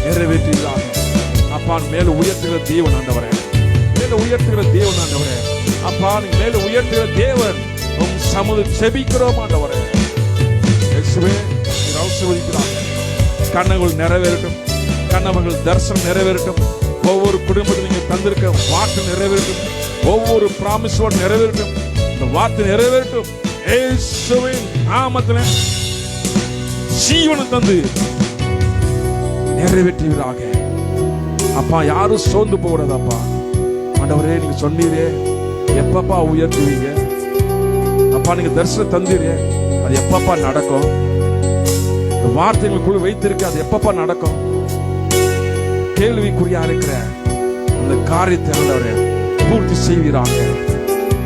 நிறைவேற்றுவதாக. அப்பா மேல உயர்த்துகிற தேவன் ஆண்டவரே, மேல உயர்த்துகிற தேவன் ஆண்டவரே. அப்பா நீ மேல உயர்த்துகிற தேவன், உம் சமூகம் செபிக்கிறோம் ஆண்டவரே. இயேசுவே நீர் ஆசீர்வதிக்கிறாங்க. கனவுகள் நிறைவேறட்டும், கனவுகள் தரிசனம் நிறைவேறட்டும். ஒவ்வொரு குடும்பத்தில் நீங்க தந்திருக்க வார்த்தை நிறைவேறட்டும். ஒவ்வொரு பிராமிஸோடு நிறைவேறட்டும். இந்த வார்த்தை நிறைவேறட்டும். இயேசுவின் நாமத்திலே ஜீவனம் தந்து நிறைவேற்றுவீராக. அப்பா யாரும் சோர்ந்து போகக்கூடாது அப்பா. ஆண்டவரே நீங்க சொன்னீரே எப்பப்பா உயர்த்துவீங்க அப்பா, நீங்க தரிசனம் தந்தீரே அது எப்பப்பா நடக்கும்? வார்த்தைகளுக்குள்ள வைத்திருக்க அது எப்பப்பா நடக்கும்? கேள்விக்குறியா இருக்கிற அந்த காரியத்தை ஆண்டவரே பூர்த்தி செய்வீராக,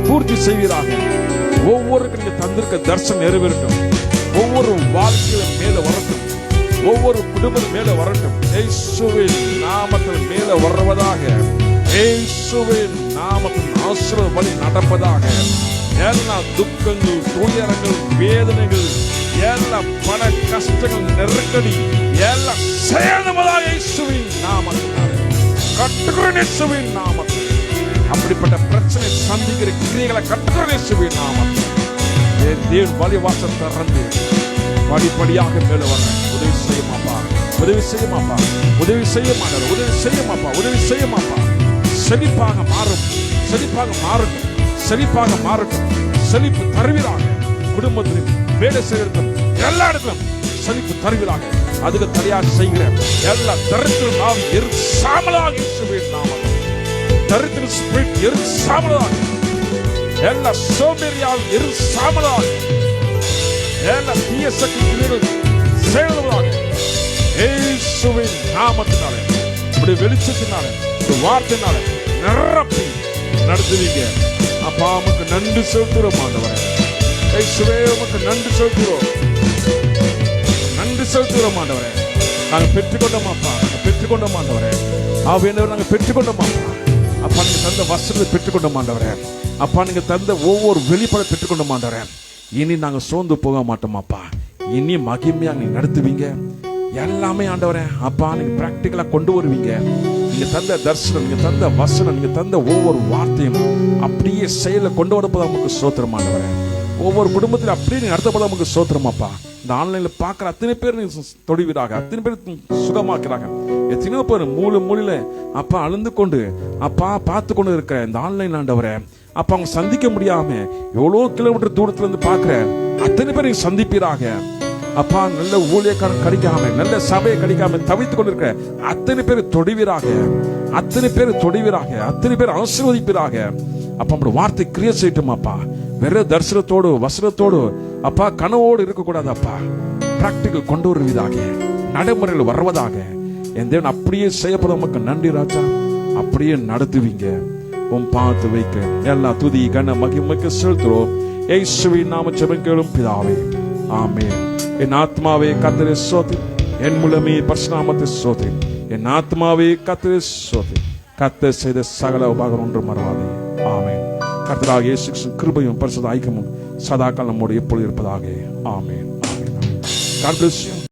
பூர்த்தி செய்வீராக. ஒவ்வொருக்கு நீங்க தந்திருக்க தரிசனம் நிறைவேறட்டும். ஒவ்வொரு வாழ்க்கையிலும் மேல வரட்டும், ஒவ்வொரு குடும்பம் மேல வரட்டும். இயேசுவின் நாமத்தில் மேல வருவதாக, இயேசுவின் நாமத்தில் ஆசீர்வாத வழி நடப்பதாக. எல்லா துக்கங்கள், துயரங்கள், வேதனைகள் எல்லா பண கஷ்டங்கள் நெருக்கடி எல்லாம் செயல்பதாக இயேசுவின் நாமத்தினாலே கட்டுகிறேன் இயேசுவின் நாமத்தில். அப்படிப்பட்ட பிரச்சனை சந்திக்கிற கிரியைகளை கட்டுகிறேன் இயேசுவின் நாமத்தில். தேவன் வழி வாசல் திறந்து படிப்படியாக மேல வர உதவி செய்யுமாப்பா, உதவி செய்யுமாப்பா, உதவி செய்யுமாப்பா, உதவி செய்யுமாப்பா, உதவி செய்யுமாப்பா. செழிப்பாக மாறும், செழிப்பாக மாறும், செழிப்பாக மாறட்டும். செழிப்பு தருவீராக. குடும்பத்திலும் வேலை செய்யறதும் எல்லா இடத்திலும் செழிப்பு தருவீராக. அதுக்கு தயார் செய்கிற எல்லா தரித்திரம் நாம் எரிசாமலாக இயேசுவின் நாமத்தில். தரித்திர ஸ்பிரிட் எரிசாமலாக, எல்லா சோம்பேறியால் எரிசாமலாக, எல்லா தீய சக்திகள் செயல்படாக இயேசுவின் நாமத்தினாலே உடைய வெளிச்சத்தினாலே வார்த்தையினாலே நிரப்பி நடத்துவீங்க. அப்பா உமக்கு நன்றி செலுத்துகிறோம் ஆண்டவரே. இயேசுவே உமக்கு நன்றி செலுத்துகிறோம், நன்றி செலுத்துகிறோம் ஆண்டவரே. நாங்கள் பெற்றுக்கொண்டோம் அப்பா, நாங்கள் பெற்றுக்கொண்டோம் ஆண்டவரே. ஆவியானவரே நாங்கள் பெற்றுக்கொண்டோம் அப்பா. அப்பா நீங்க தந்த வசனத்தை பெற்றுக்கொண்டோம் ஆண்டவரே. அப்பா நீங்க தந்த ஒவ்வொரு வெளிப்பாடை பெற்றுக்கொண்டோம் ஆண்டவரே. இனி நாங்க சோர்ந்து போக மாட்டோமாப்பா. இனி மகிமையா நீங்க நடத்துவீங்க எல்லாமே ஆண்டவரே. அப்பா நீங்க பிராக்டிகலா கொண்டு வருவீங்க. நீங்க தந்த தரிசனம், நீங்க தந்த வசனம், நீங்க தந்த ஒவ்வொரு வார்த்தையும் அப்படியே செயல கொண்டு வரப்போது நமக்கு சோத்திரம் ஆண்டவரே. ஒவ்வொரு குடும்பத்திலும் அப்படியே நீங்க நடத்தப்போது நமக்கு சோத்திரமாப்பா. இந்த ஆன்லைன்ல பாக்குற அத்தனை பேர் நீங்க தொடுவீராக, அத்தனை பேர் சுகமாக்குறாங்க. எத்தனையோ பேர் மூலையில அப்பா அழுந்து கொண்டு அப்பா பார்த்து கொண்டு இருக்கிற இந்த ஆன்லைன் ஆண்டவரே. அப்ப அவங்க சந்திக்க முடியாம எவ்வளவு கிலோமீட்டர் தூரத்துல இருந்து பாக்குற அத்தனை பேர் நீங்க சந்திப்பீராக. அப்பா நல்ல ஊழியக்காரன் கிடைக்காம, நல்ல சபையை கிடைக்காம தவித்துக் கொண்டிருக்கிற அத்தனை பேர் தொடுவீராக, அத்தனை பேர் தொடுவீராக, அத்தனை பேர் ஆசீர்வதிப்பீராக. அப்ப நம்முடைய வார்த்தை கிரியை செய்யட்டுமாப்பா. வெற தரிசனத்தோடு வசனத்தோடு அப்பா கனவோடு இருக்கக்கூடாது அப்பா. பிராக்டிகல் கொண்டு வருவதாக, நடைமுறையில் வருவதாக என் தேவன் அப்படியே செய்யப்பட நமக்கு நன்றி ராஜா. அப்படியே நடத்துவீங்க. உன் பார்த்து வைக்க எல்லா துதி கன மகிமைக்கு செலுத்துறோம். இயேசுவின் நாமத்தில் ஜெபம் கேளும் பிதாவே, ஆமென். என் ஆத்மாவே கர்த்தரை ஸ்தோத்திரி, என் முழுமே பரிசுத்த நாமத்தை ஸ்தோத்திரி. என் ஆத்மாவே கர்த்தரை ஸ்தோத்திரி, கர்த்தர் செய்த சகல உபகாரம் ஒன்றும் மறவாதே. ஆமென். கர்த்தராகிய இயேசு கிறிஸ்துவின் கிருபையும் பரிசுத்த ஐக்கியமும் சதாகாலம் நம்மோடு எப்பொழுது இருப்பதாக. ஆமென். God bless you.